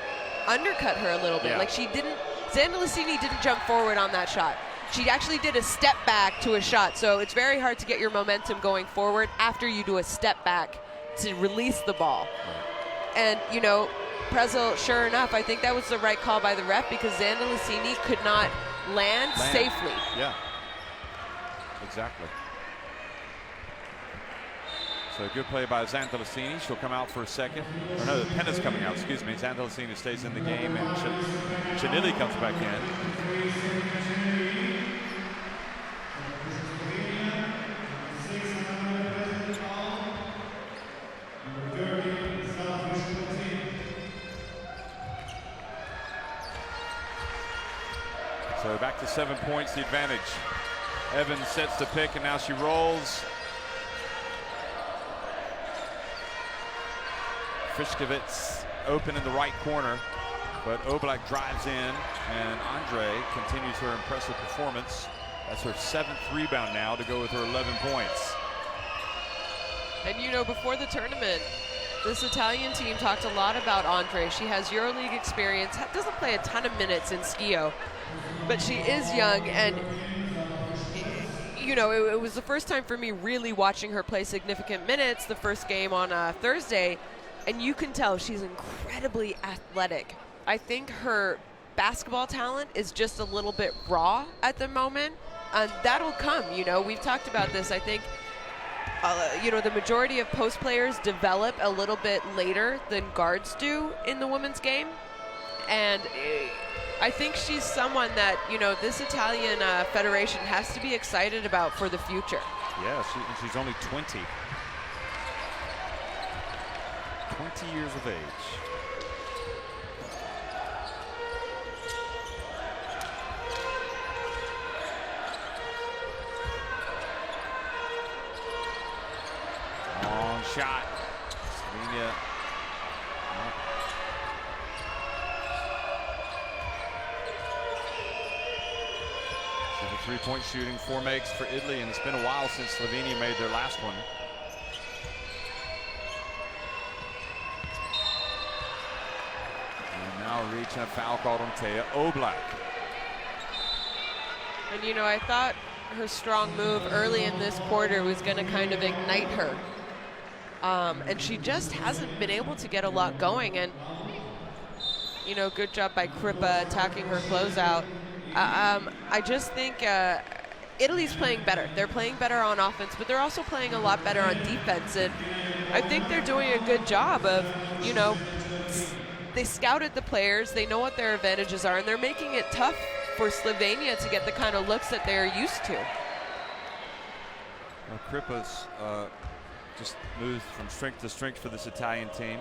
B: undercut her a little bit.
A: Yeah.
B: Like Zandalicini didn't jump forward on that shot. She actually did a step back to a shot. So it's very hard to get your momentum going forward after you do a step back to release the ball.
A: Right.
B: And, you know, Prezzel, sure enough, I think that was the right call by the ref because Zandalicini could not land safely.
A: Yeah. Exactly. So good play by Zantalasini. She'll come out for a second. Or no, Penna's coming out, excuse me. Zantalasini stays in the game, and Chanili comes back in. So back to 7 points, the advantage. Evans sets the pick, and now she rolls. Frišković open in the right corner, but Oblak drives in, and Andre continues her impressive performance. That's her 7th rebound now to go with her 11 points.
B: And you know, before the tournament, this Italian team talked a lot about Andre. She has EuroLeague experience, doesn't play a ton of minutes in Skio, but she is young, and you know, it was the first time for me really watching her play significant minutes, the first game on Thursday, and you can tell she's incredibly athletic. I think her basketball talent is just a little bit raw at the moment, and that'll come. You know, we've talked about this. I think, you know, the majority of post players develop a little bit later than guards do in the women's game, and I think she's someone that, you know, this Italian federation has to be excited about for the future.
A: Yeah, she's only 20. 20 years of age. Long shot. Slovenia. So the three-point shooting, 4 makes for Italy, and it's been a while since Slovenia made their last one. Reach and a foul called on Taya Oblak.
B: And you know, I thought her strong move early in this quarter was going to kind of ignite her. And she just hasn't been able to get a lot going. And, you know, good job by Kripa attacking her closeout. I just think Italy's playing better. They're playing better on offense, but they're also playing a lot better on defense. And I think they're doing a good job of, you know, they scouted the players, they know what their advantages are, and they're making it tough for Slovenia to get the kind of looks that they're used to.
A: Well, Kripa's just moved from strength to strength for this Italian team.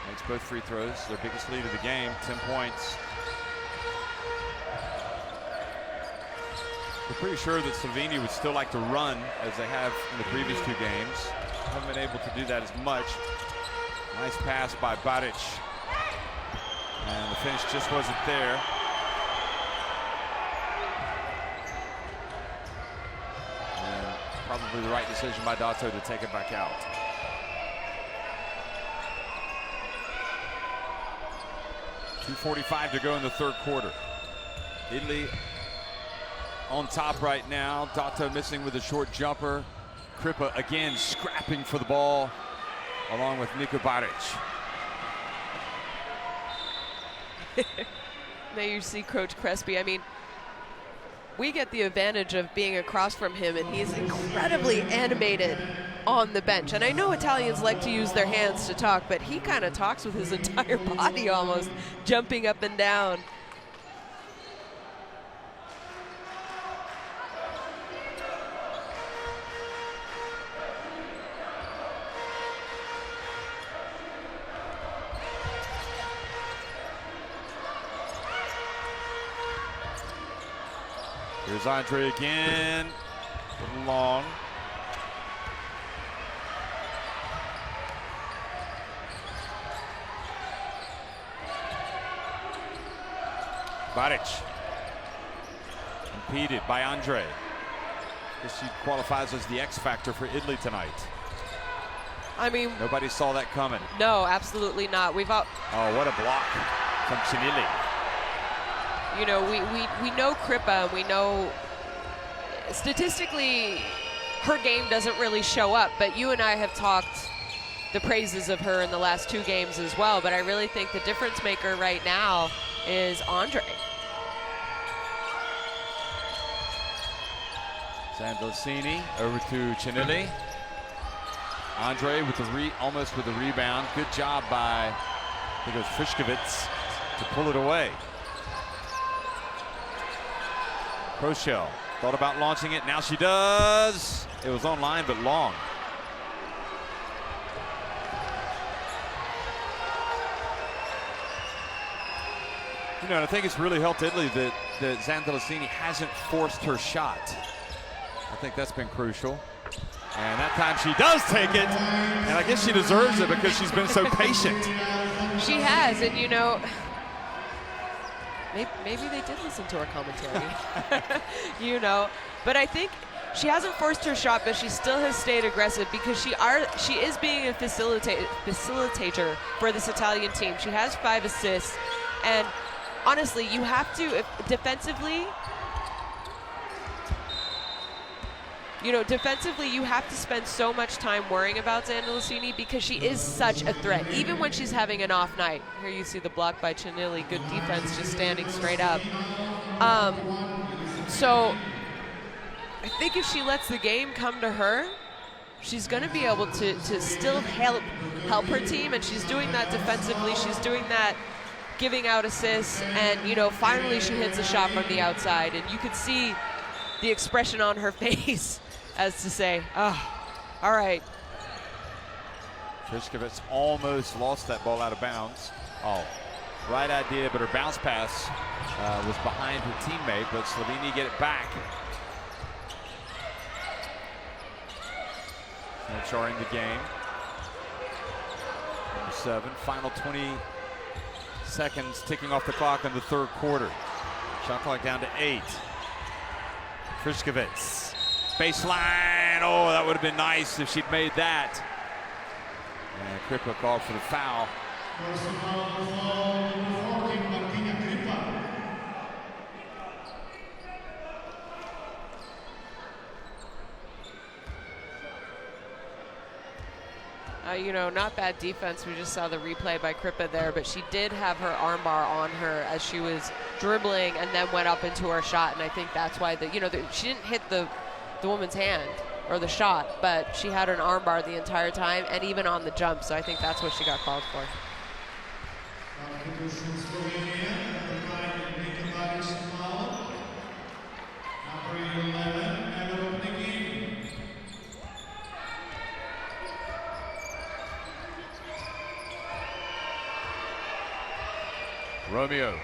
A: Makes both free throws, their biggest lead of the game, 10 points. We're pretty sure that Slovenia would still like to run as they have in the previous 2 games. Haven't been able to do that as much. Nice pass by Baric. And the finish just wasn't there. And probably the right decision by Dato to take it back out. .245 to go in the third quarter. Italy on top right now. Dato missing with a short jumper. Kripa again scrapping for the ball along with Niko Baric.
B: There you see Coach Crespi. I mean, we get the advantage of being across from him, and he's incredibly animated on the bench. And I know Italians like to use their hands to talk, but he kind of talks with his entire body almost, jumping up and down.
A: Here's Andre again, long. Baric, impeded by Andre. Guess she qualifies as the X factor for Italy tonight.
B: I mean,
A: nobody saw that coming.
B: No, absolutely not. We've all.
A: Oh, what a block from Chanili.
B: You know, we know Kripa. We know statistically her game doesn't really show up, but you and I have talked the praises of her in the last 2 games as well. But I really think the difference maker right now is Andre.
A: Sandalcini over to Chinelli. Andre with the almost with the rebound. Good job by, I think it was Frischkowitz, to pull it away. Prochel thought about launching it. Now she does. It was online, but long. You know, and I think it's really helped Italy that Sandalcini hasn't forced her shot. I think that's been crucial. And that time she does take it. And I guess she deserves it because she's been so patient.
B: She has, and you know, maybe they did listen to our commentary. You know, but I think she hasn't forced her shot, but she still has stayed aggressive because she is being a facilitator for this Italian team. She has 5 assists, and honestly, you have to, defensively, you have to spend so much time worrying about Sandalcini because she is such a threat, even when she's having an off night. Here you see the block by Chinelli, good defense, just standing straight up. So I think if she lets the game come to her, she's going to be able to still help her team, and she's doing that defensively. She's doing that giving out assists, and you know, finally she hits a shot from the outside, and you could see the expression on her face as to say, oh, all right.
A: Frischkowitz almost lost that ball out of bounds. Oh, right idea, but her bounce pass was behind her teammate, but Slovenia get it back. Charting the game. Number 7, final 20 seconds ticking off the clock in the third quarter. Shot clock down to 8. Frischkowitz, baseline. Oh, that would have been nice if she'd made that. And Kripa called for the foul.
B: You know, not bad defense. We just saw the replay by Kripa there, but she did have her armbar on her as she was dribbling and then went up into her shot, and I think that's why she didn't hit the woman's hand or the shot, but she had an armbar the entire time and even on the jump, so I think that's what she got called for.
A: Romeo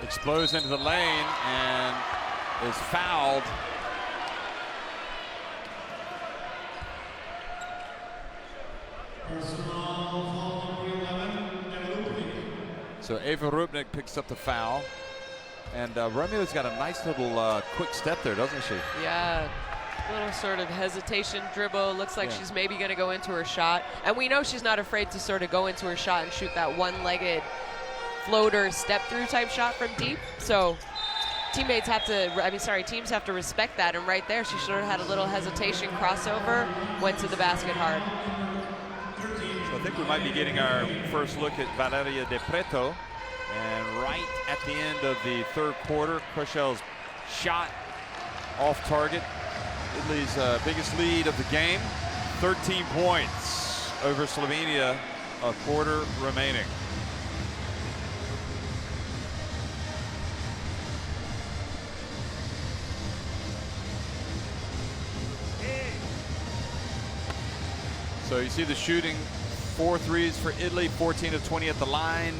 A: explodes into the lane and is fouled. So Eva Rubnik picks up the foul, and Romeo's got a nice little quick step there, doesn't she?
B: Yeah. Little sort of hesitation dribble. Looks like she's maybe going to go into her shot. And we know she's not afraid to sort of go into her shot and shoot that one-legged floater step-through type shot from deep. So teams have to respect that. And right there, she sort of had a little hesitation, crossover, went to the basket hard.
A: So I think we might be getting our first look at Valeria De Preto. And right at the end of the third quarter, Kroshel's shot off target. Italy's biggest lead of the game, 13 points over Slovenia, a quarter remaining. So you see the shooting, 4 threes for Italy, 14 of 20 at the line.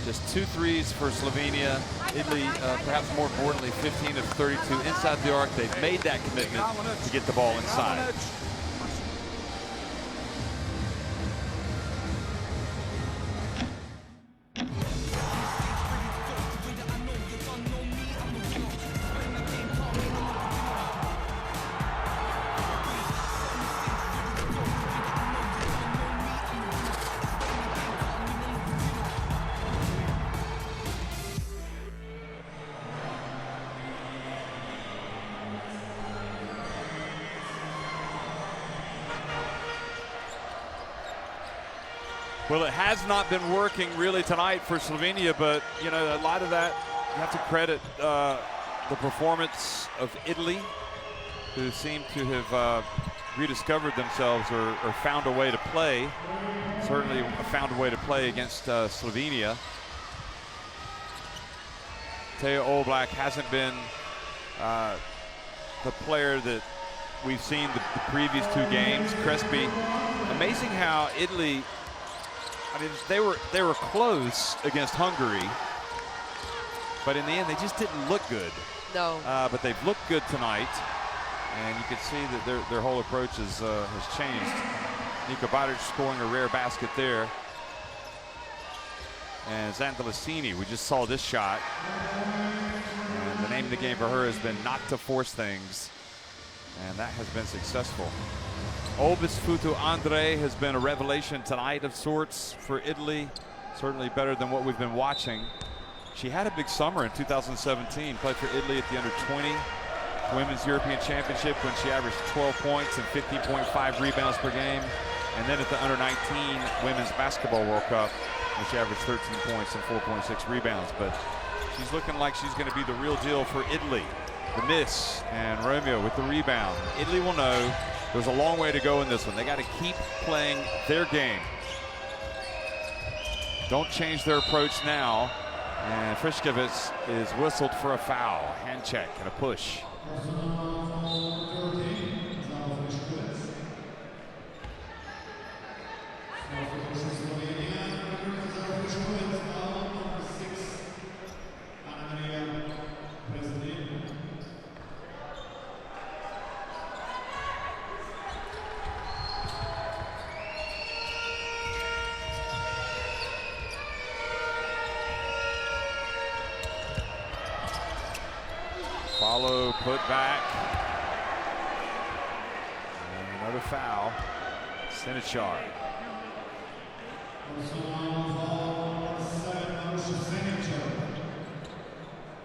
A: Just 2 threes for Slovenia. Italy, perhaps more importantly, 15 of 32 inside the arc. They've made that commitment to get the ball inside. Well, it has not been working really tonight for Slovenia, but you know, a lot of that you have to credit the performance of Italy, who seem to have rediscovered themselves or found a way to play. Certainly found a way to play against Slovenia. Teo Oblak hasn't been the player that we've seen the previous 2 games. Crespi, amazing how Italy, I mean, they were close against Hungary, but in the end they just didn't look good.
B: No.
A: But they've looked good tonight, and you can see that their whole approach has changed. Nico Badic scoring a rare basket there. And Zandalicini, we just saw this shot. And the name of the game for her has been not to force things. And that has been successful. Obis Futu Andre has been a revelation tonight of sorts for Italy. Certainly better than what we've been watching. She had a big summer in 2017, played for Italy at the under-20 Women's European Championship when she averaged 12 points and 15.5 rebounds per game. And then at the under-19 Women's Basketball World Cup, when she averaged 13 points and 4.6 rebounds. But she's looking like she's going to be the real deal for Italy. The miss, and Romeo with the rebound. Italy will know there's a long way to go in this one. They got to keep playing their game. Don't change their approach now. And Frišković is whistled for a foul. Hand check and a push. Follow, put back. And another foul. Sinichar.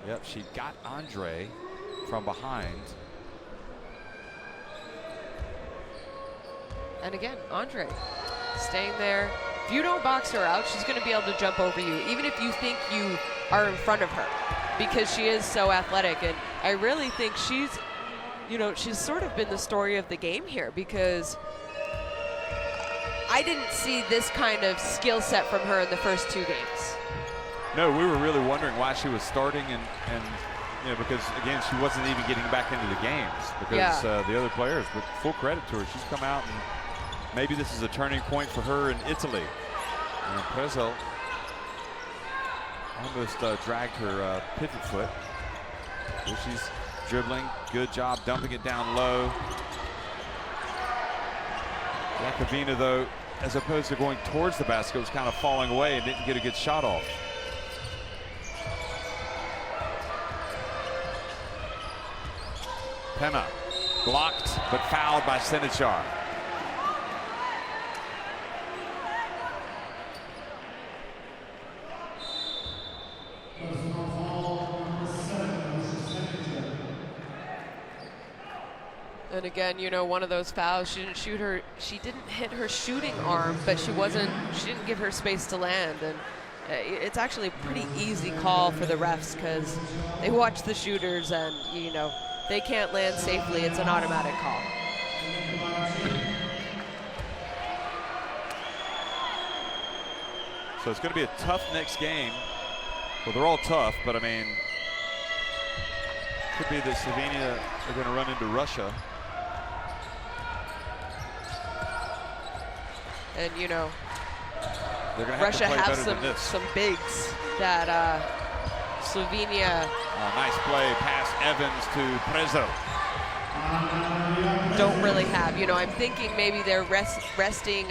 A: Yep, she got Andre from behind.
B: And again, Andre staying there. If you don't box her out, she's going to be able to jump over you, even if you think you are in front of her, because she is so athletic. And I really think she's, you know, she's sort of been the story of the game here, because I didn't see this kind of skill set from her in the first 2 games.
A: No, we were really wondering why she was starting, and you know, because again, she wasn't even getting back into the games, because the other players, but full credit to her, she's come out, and maybe this is a turning point for her in Italy. And Prezzo almost dragged her pivot foot. Here she's dribbling, good job dumping it down low. Jakavina, though, as opposed to going towards the basket, was kind of falling away and didn't get a good shot off. Penna blocked but fouled by Sinichar.
B: And again, you know, one of those fouls, she didn't hit her shooting arm, but she didn't give her space to land. And it's actually a pretty easy call for the refs, because they watch the shooters, and, you know, they can't land safely. It's an automatic call.
A: So it's going to be a tough next game. Well, they're all tough, but I mean, could be that Slovenia are going to run into Russia.
B: And, you know,
A: They're gonna have
B: Russia
A: to play
B: has
A: better than this.
B: some bigs that Slovenia
A: Nice play past Evans to Prezzo.
B: don't really have. You know, I'm thinking maybe they're resting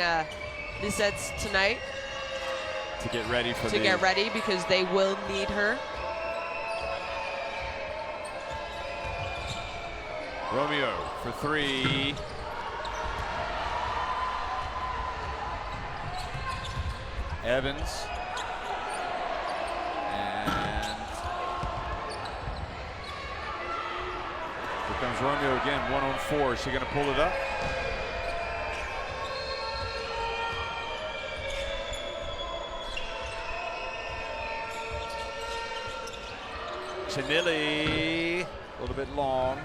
B: Lisets tonight
A: To get ready for
B: to get ready, because they will need her.
A: Romeo for 3. Evans. And here comes Romeo again, 1-on-4. Is she going to pull it up? Chinelli. A little bit long.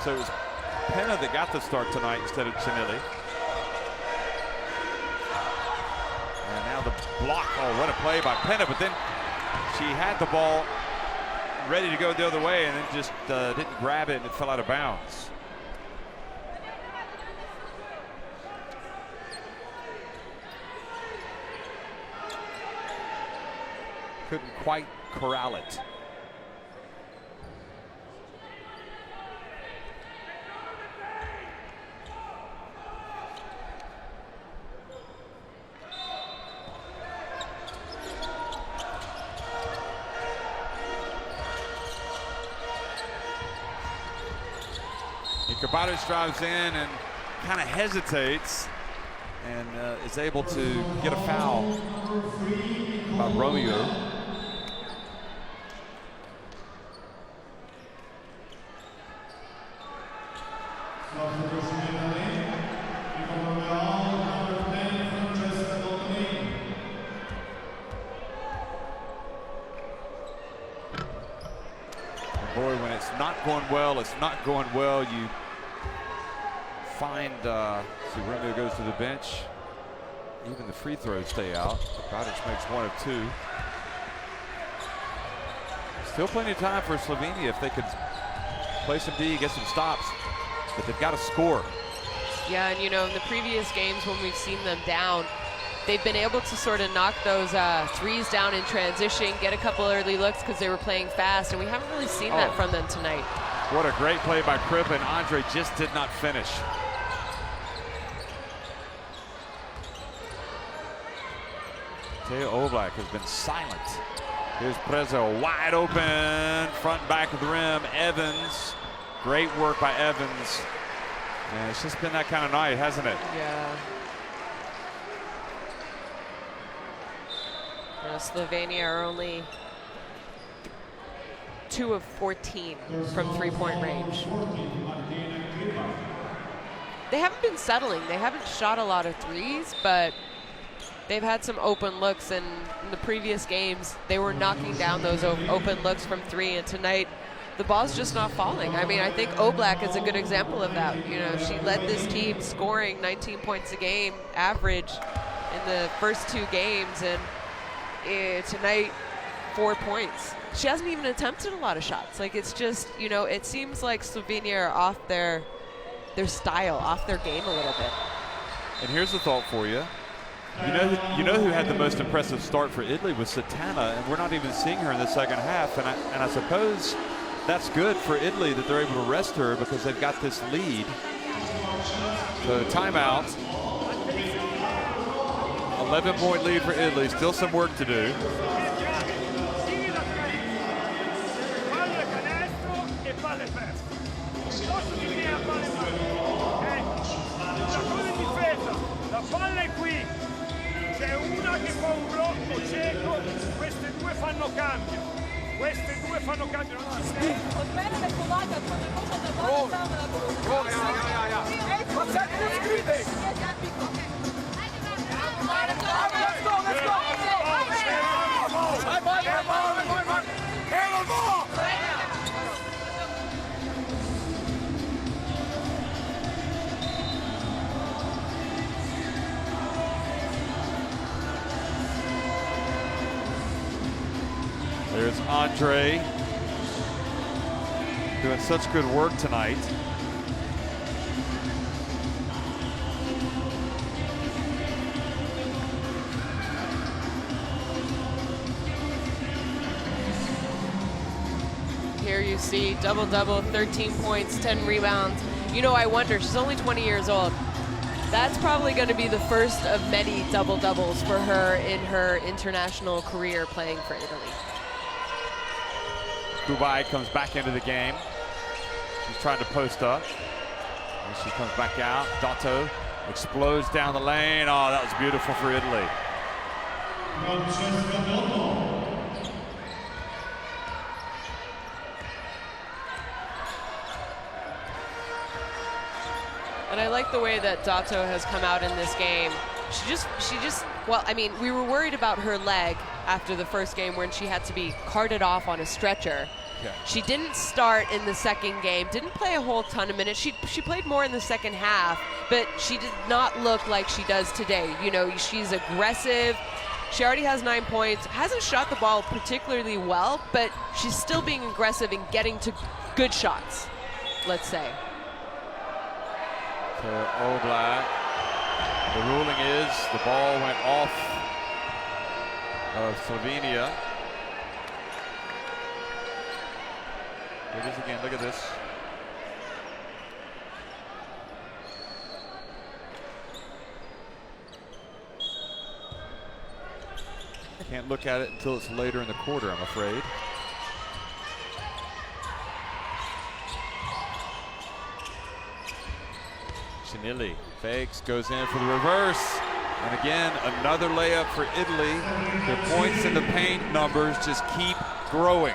A: So it was Penna that got the start tonight instead of Chinelli. And now the block. Oh, what a play by Penna, but then she had the ball ready to go the other way and then just didn't grab it and it fell out of bounds. Couldn't quite corral it. Kabatos drives in and kind of hesitates and is able to get a foul by Romeo. Boy, when it's not going well, it's not going well. You find, see, Romeo goes to the bench. Even the free throws stay out. Kabatos makes 1 of 2. Still plenty of time for Slovenia if they could play some D, get some stops, but they've got to score.
B: Yeah, and you know, in the previous games when we've seen them down, they've been able to sort of knock those threes down in transition, get a couple early looks because they were playing fast, and we haven't really seen that from them tonight.
A: What a great play by Kripp, and Andre just did not finish. Teo Oblak has been silent. Here's Preza wide open, front and back of the rim. Evans, great work by Evans. And it's just been that kind of night, hasn't it?
B: Yeah. Slovenia are only 2 of 14 from three-point range. They haven't been settling. They haven't shot a lot of threes, but they've had some open looks, and in the previous games, they were knocking down those open looks from 3, and tonight, the ball's just not falling. I mean, I think Oblak is a good example of that. You know, she led this team scoring 19 points a game average in the first 2 games, and tonight, 4 points. She hasn't even attempted a lot of shots. Like, it's just, you know, it seems like Slovenia are off their style, off their game a little bit.
A: And here's the thought for you. You know who had the most impressive start for Italy was Satana, and we're not even seeing her in the second half. And I suppose that's good for Italy that they're able to rest her because they've got this lead. So timeout. 11-point lead for Italy. Still some work to do.
D: La palla è qui, c'è una che fa un blocco cieco, queste 2 fanno cambio,
A: There's Andre doing such good work tonight.
B: Here you see double-double, 13 points, 10 rebounds. You know, I wonder, she's only 20 years old. That's probably going to be the first of many double-doubles for her in her international career playing for Italy.
A: Kubai comes back into the game. She's trying to post up. And she comes back out. Dotto explodes down the lane. Oh, that was beautiful for Italy.
B: And I like the way that Dotto has come out in this game. She just Well, I mean, we were worried about her leg after the first game when she had to be carted off on a stretcher.
A: Yeah.
B: She didn't start in the second game, didn't play a whole ton of minutes. She played more in the second half, but she did not look like she does today. You know, she's aggressive. She already has 9 points, hasn't shot the ball particularly well, but she's still being aggressive and getting to good shots, let's say.
A: To Oblak. The ruling is the ball went off of Slovenia. Here it is again, look at this. Can't look at it until it's later in the quarter, I'm afraid. Chinilli fakes, goes in for the reverse. And again, another layup for Italy. Their points in the paint numbers just keep growing.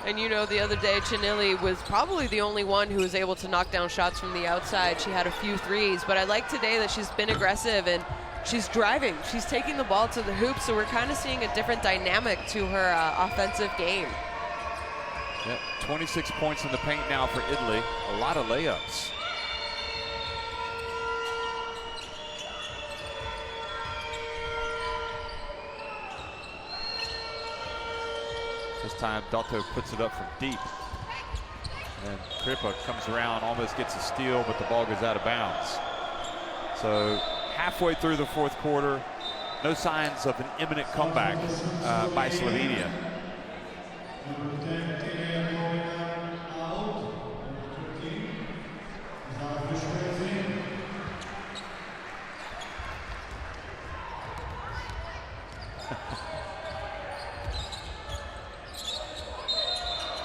B: And you know, the other day, Chinilli was probably the only one who was able to knock down shots from the outside. She had a few threes, but I like today that she's been aggressive and she's driving. She's taking the ball to the hoop, so we're kind of seeing a different dynamic to her offensive game.
A: Yep, 26 points in the paint now for Italy. A lot of layups. This time Dotto puts it up from deep. And Kripa comes around, almost gets a steal, but the ball goes out of bounds. So halfway through the fourth quarter, no signs of an imminent comeback by Slovenia.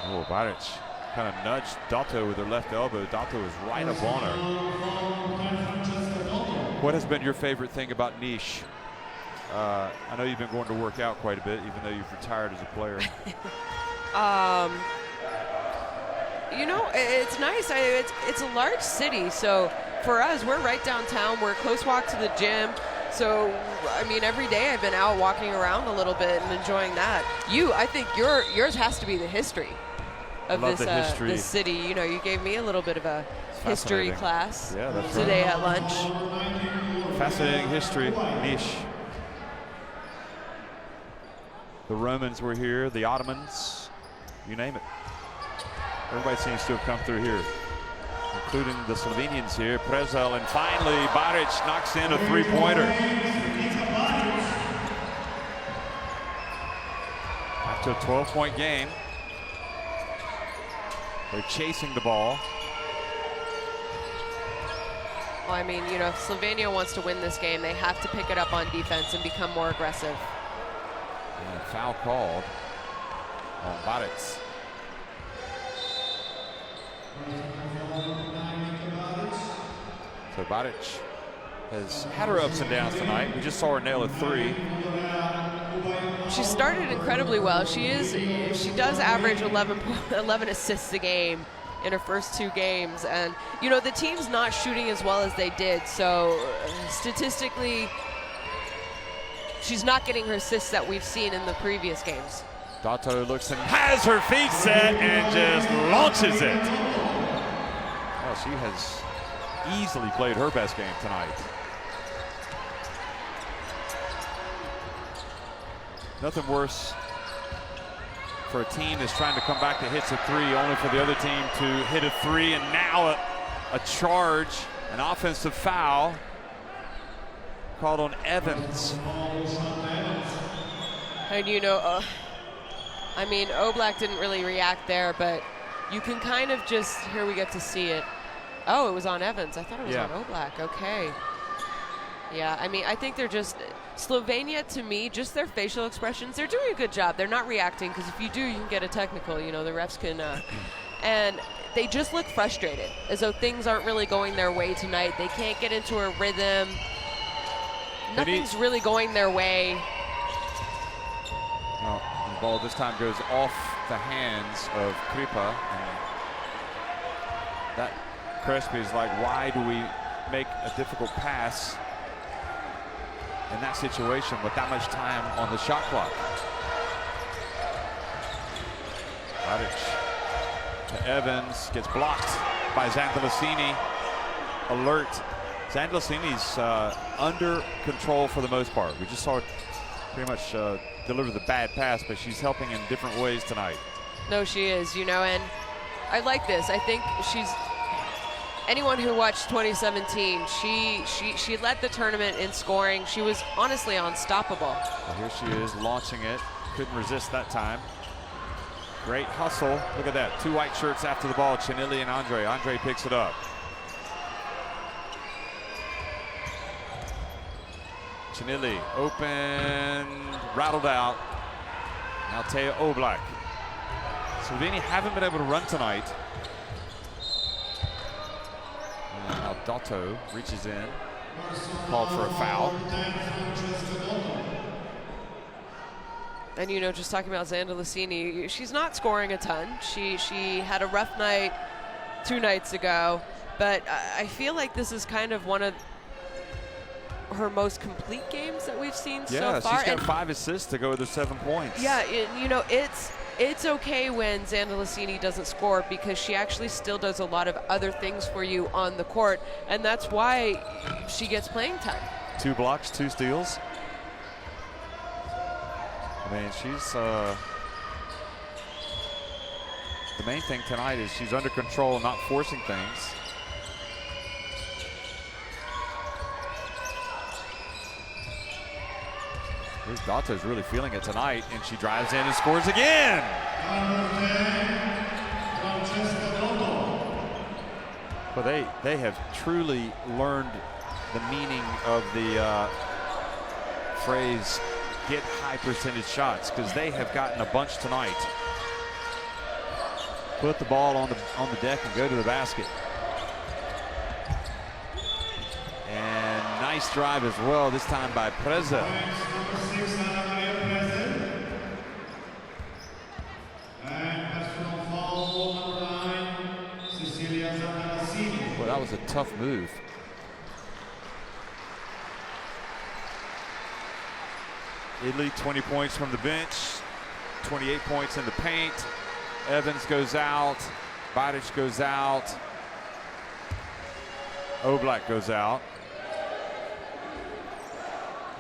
A: Oh, Baric kind of nudged Dotto with her left elbow. Dotto was right up on her. What has been your favorite thing about Niš? I know you've been going to work out quite a bit, even though you've retired as a player.
B: You know, it's nice. It's a large city, so for us, we're right downtown. We're a close walk to the gym. So, I mean, every day I've been out walking around a little bit and enjoying that. I think yours has to be the history of this city. You know, you gave me a little bit of a history class today at lunch.
A: Fascinating history, Niš. The Romans were here, the Ottomans, you name it. Everybody seems to have come through here, including the Slovenians here. Prezel, and finally Baric knocks in a three-pointer. After a 12-point game, they're chasing the ball.
B: Well, I mean, you know, if Slovenia wants to win this game, they have to pick it up on defense and become more aggressive.
A: And a foul called on Baric. So Baric has had her ups and downs tonight. We just saw her nail a three.
B: She started incredibly well. She does average 11 assists a game in her first 2 games. And, you know, the team's not shooting as well as they did. So statistically, she's not getting her assists that we've seen in the previous games.
A: Dotto looks and has her feet set and just launches it. Well, she has easily played her best game tonight. Nothing worse for a team that's trying to come back that hits a three, only for the other team to hit a three, and now a charge, an offensive foul called on Evans.
B: And you know, I mean, Oblak didn't really react there, but you can kind of just, here we get to see it. Oh, it was on Evans. I thought it was on Oblak. Okay. Yeah, I mean, I think they're just, Slovenia, to me, just their facial expressions, they're doing a good job. They're not reacting, because if you do, you can get a technical. You know, the refs can, and they just look frustrated, as though things aren't really going their way tonight. They can't get into a rhythm. Nothing's really going their way.
A: Well, the ball this time goes off the hands of Kripa. And that Crespi is like, why do we make a difficult pass in that situation with that much time on the shot clock. To Evans, gets blocked by Zandalicini. Alert. Zandalicini's under control for the most part. We just saw her pretty much deliver the bad pass, but she's helping in different ways tonight.
B: No, she is, you know, and I like this. I think she's, anyone who watched 2017, she led the tournament in scoring. She was honestly unstoppable.
A: Well, here she is launching it. Couldn't resist that time. Great hustle. Look at that. 2 white shirts after the ball. Chinilli and Andre. Andre picks it up. Chinilli open, rattled out. Now Teo Oblak. Slovenia haven't been able to run tonight. And now Dotto reaches in, called for a foul.
B: And you know, just talking about Zandalicini, she's not scoring a ton. She had a rough night 2 nights ago, but I feel like this is kind of one of her most complete games that we've seen so far.
A: Yeah, she's got 5 assists to go with her 7 points.
B: Yeah, you know, it's okay when Zandalicini doesn't score because she actually still does a lot of other things for you on the court, and that's why she gets playing time.
A: 2 blocks, 2 steals. I mean, she's the main thing tonight is she's under control, not forcing things. Here's Dotto's really feeling it tonight, and she drives in and scores again. Well, they have truly learned the meaning of the phrase "get high percentage shots" because they have gotten a bunch tonight. Put the ball on the deck and go to the basket. And nice drive as well, this time by Preza. Well, that was a tough move. Italy 20 points from the bench, 28 points in the paint. Evans goes out, Badic goes out, Oblak goes out.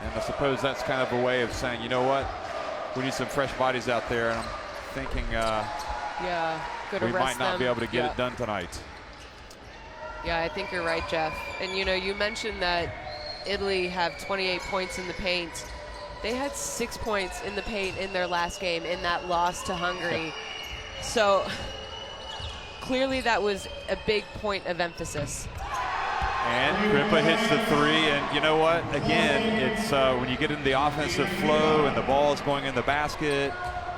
A: And I suppose that's kind of a way of saying, you know what, we need some fresh bodies out there, and I'm thinking we might not be able to get it done tonight.
B: Yeah, I think you're right, Jeff. And you know, you mentioned that Italy have 28 points in the paint. They had 6 points in the paint in their last game in that loss to Hungary. So clearly that was a big point of emphasis.
A: And Kripa hits the 3, and you know what? Again, it's when you get into the offensive flow and the ball is going in the basket,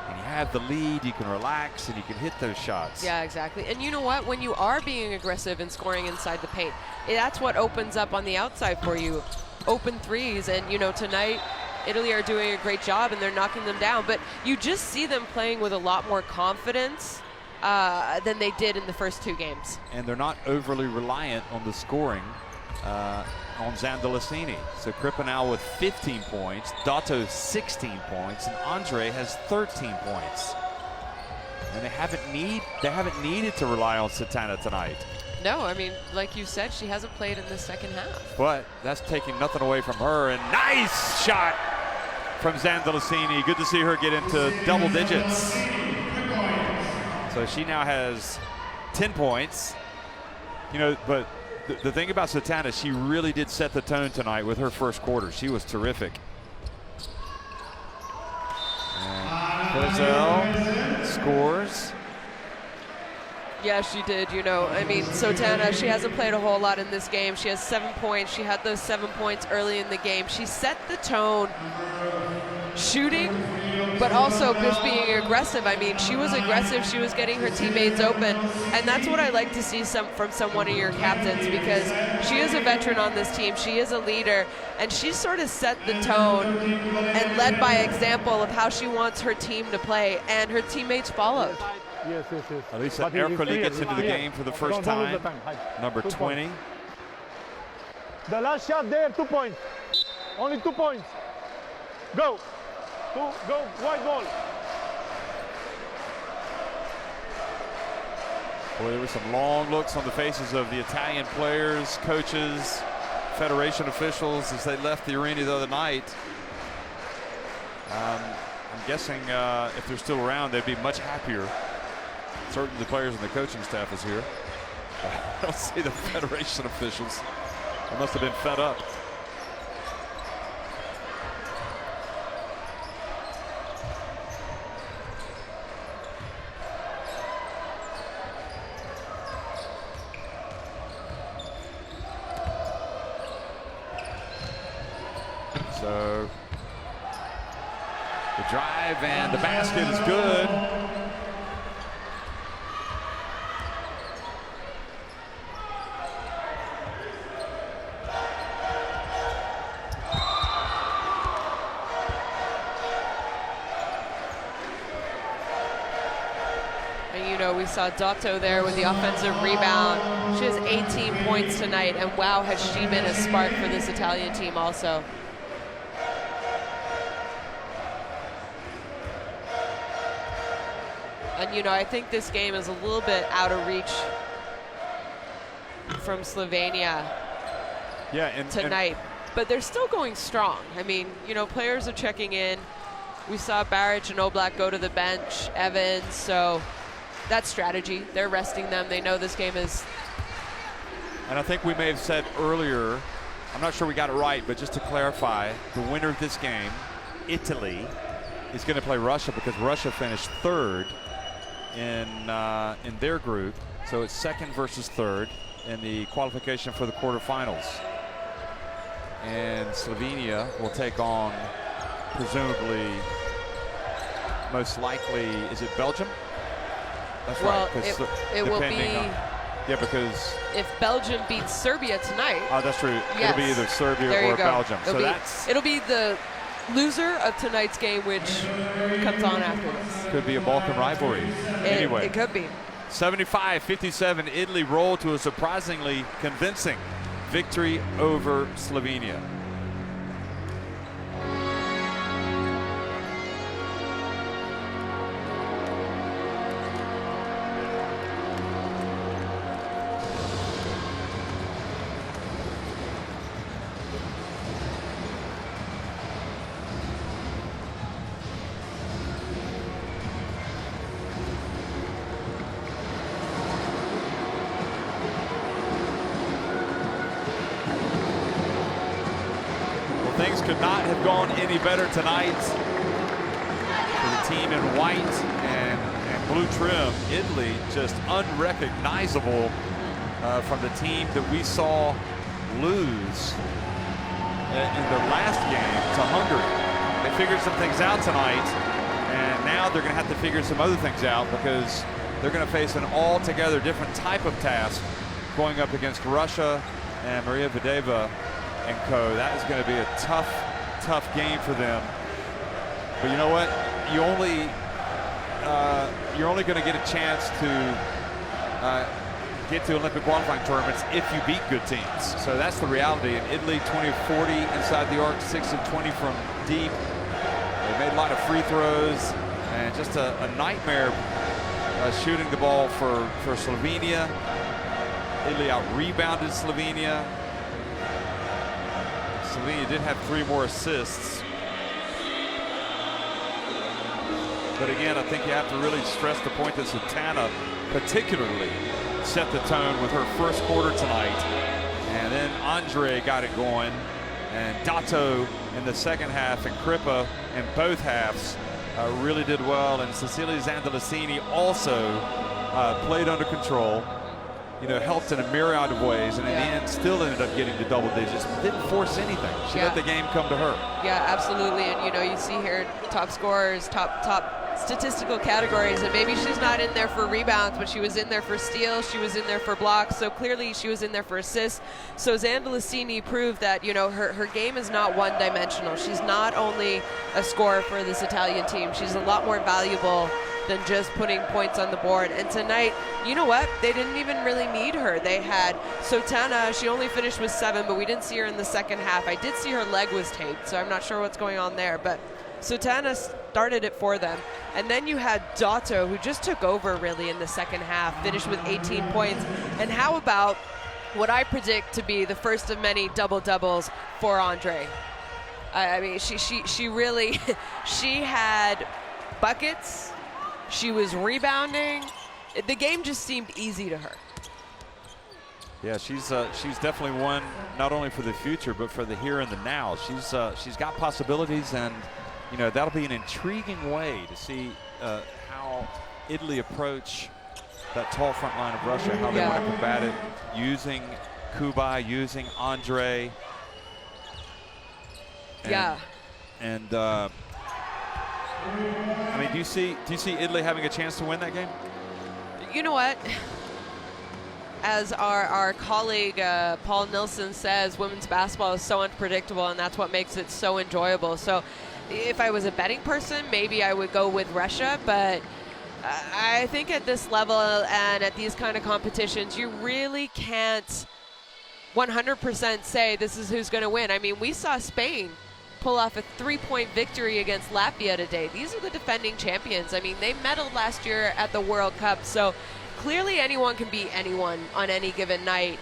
A: and you have the lead, you can relax and you can hit those shots.
B: Yeah, exactly. And you know what? When you are being aggressive and scoring inside the paint, that's what opens up on the outside for you. Open threes, and you know, tonight Italy are doing a great job and they're knocking them down, but you just see them playing with a lot more confidence than they did in the first 2 games.
A: And they're not overly reliant on the scoring on Zandalicini. So Kripa now with 15 points, Dotto 16 points, and Andre has 13 points. And they haven't needed to rely on Satana tonight.
B: No, I mean, like you said, she hasn't played in the second half.
A: But that's taking nothing away from her, and nice shot from Zandalicini. Good to see her get into double digits. So she now has 10 points. You know, but the thing about Satana, she really did set the tone tonight with her first quarter. She was terrific. And Kozel scores.
B: Yeah, she did. You know, I mean, Sotana, she hasn't played a whole lot in this game. She has 7 points. She had those 7 points early in the game. She set the tone shooting, but also just being aggressive. I mean, she was aggressive. She was getting her teammates open, and that's what I like to see from one of your captains, because she is a veteran on this team. She is a leader, and she sort of set the tone and led by example of how she wants her team to play, and her teammates followed.
H: Yes.
A: Alisa Ercole gets into the game for the first time. Number 20.
H: The last shot there, 2 points. Only 2 points. Go. Go, white ball.
A: Boy, there were some long looks on the faces of the Italian players, coaches, federation officials as they left the arena the other night. I'm guessing if they're still around, they'd be much happier. Certainly the players and the coaching staff is here. I don't see the federation officials. They must have been fed up. So the drive and the basket is good.
B: And you know, we saw Dotto there with the offensive rebound. She has 18 points tonight, and wow, has she been a spark for this Italian team also. And you know, I think this game is a little bit out of reach from Slovenia tonight. But they're still going strong. I mean, you know, players are checking in. We saw Baric and Oblak go to the bench, Evans, so that's strategy. They're resting them. They know this game is.
A: And I think we may have said earlier, I'm not sure we got it right, but just to clarify, the winner of this game, Italy, is going to play Russia because Russia finished third in their group. So it's second versus third in the qualification for the quarterfinals. And Slovenia will take on, presumably, most likely, is it Belgium? That's
B: well,
A: right.
B: It will be.
A: Yeah, because
B: if Belgium beats Serbia tonight.
A: Oh, that's true.
B: Yes.
A: It'll be either Serbia or Belgium.
B: It'll be the loser of tonight's game, which comes on after this.
A: Could be a Balkan rivalry. Anyway,
B: it could be.
A: 75-57, Italy rolled to a surprisingly convincing victory over Slovenia. Things could not have gone any better tonight for the team in white and blue trim. Italy just unrecognizable from the team that we saw lose in their last game to Hungary. They figured some things out tonight, and now they're going to have to figure some other things out because they're going to face an altogether different type of task going up against Russia and Maria Videva and co. That is going to be a tough game for them. But you know what? You're only going to get a chance to get to Olympic qualifying tournaments if you beat good teams. So that's the reality. And Italy 20 of 40 inside the arc, 6 of 20 from deep. They made a lot of free throws and just a nightmare shooting the ball for Slovenia. Italy out-rebounded Slovenia. Slovenia did have 3 more assists. But again, I think you have to really stress the point that Sutana particularly set the tone with her first quarter tonight. And then Andre got it going. And Dato in the second half and Kripa in both halves really did well. And Cecilia Zandalicini also played under control. You know, helped in a myriad of ways, and in the end still ended up getting to double digits. Didn't force anything. She let the game come to her.
B: Yeah, absolutely. And you know, you see here top scorers, top statistical categories, and maybe she's not in there for rebounds, but she was in there for steals, she was in there for blocks, so clearly she was in there for assists. So Zandalicini proved that, you know, her game is not one-dimensional. She's not only a scorer for this Italian team, she's a lot more valuable than just putting points on the board. And tonight, you know what? They didn't even really need her. They had Sotana. She only finished with 7, but we didn't see her in the second half. I did see her leg was taped, so I'm not sure what's going on there. But Sotana started it for them. And then you had Dotto, who just took over really in the second half, finished with 18 points. And how about what I predict to be the first of many double-doubles for Andre? I mean, she really, she had buckets. She was rebounding. The game just seemed easy to her.
A: Yeah, she's definitely one not only for the future but for the here and the now. She's got possibilities, and you know that'll be an intriguing way to see how Italy approach that tall front line of Russia, how they want to combat it, using Kubai, using Andre. And I mean, do you see Italy having a chance to win that game?
B: You know what? As our colleague Paul Nilsson says, women's basketball is so unpredictable, and that's what makes it so enjoyable. So if I was a betting person, maybe I would go with Russia, but I think at this level and at these kind of competitions, you really can't 100% say this is who's going to win. I mean, we saw Spain pull off a 3-point victory against Latvia today. These are the defending champions. I mean, they medaled last year at the World Cup, so clearly anyone can beat anyone on any given night.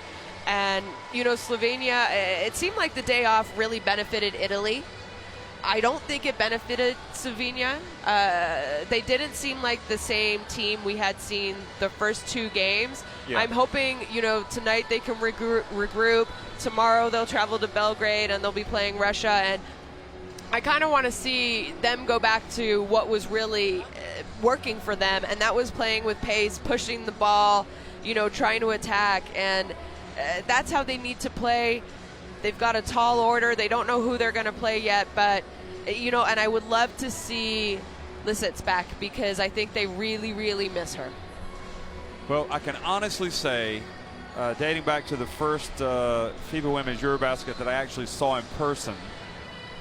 B: And, you know, Slovenia, it seemed like the day off really benefited Italy. I don't think it benefited Slovenia. They didn't seem like the same team we had seen the first 2 games. Yeah. I'm hoping, you know, tonight they can regroup. Tomorrow they'll travel to Belgrade and they'll be playing Russia. And I kind of want to see them go back to what was really working for them, and that was playing with pace, pushing the ball, you know, trying to attack. And that's how they need to play. They've got a tall order. They don't know who they're going to play yet, but, you know, and I would love to see Lisic's back because I think they really, really miss her.
A: Well, I can honestly say, dating back to the first FIBA Women's EuroBasket that I actually saw in person,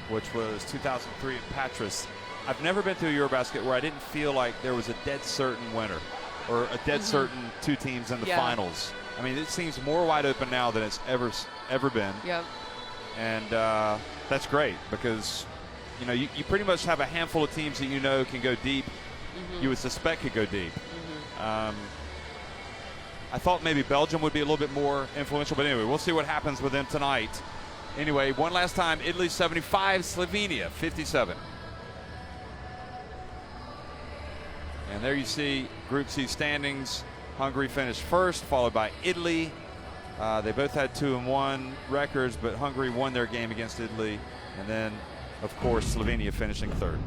A: which was 2003 in Patras, I've never been to a EuroBasket where I didn't feel like there was a dead certain winner or a dead certain 2 teams in the finals. I mean, it seems more wide open now than it's ever been.
B: Yep. And
A: that's great because, you know, you pretty much have a handful of teams that you know can go deep. You would suspect could go deep. I thought maybe Belgium would be a little bit more influential, but anyway, we'll see what happens with them tonight. Anyway, one last time, Italy 75, Slovenia 57. And there you see Group C standings. Hungary finished first, followed by Italy. They both had 2-1 records, but Hungary won their game against Italy. And then, of course, Slovenia finishing third.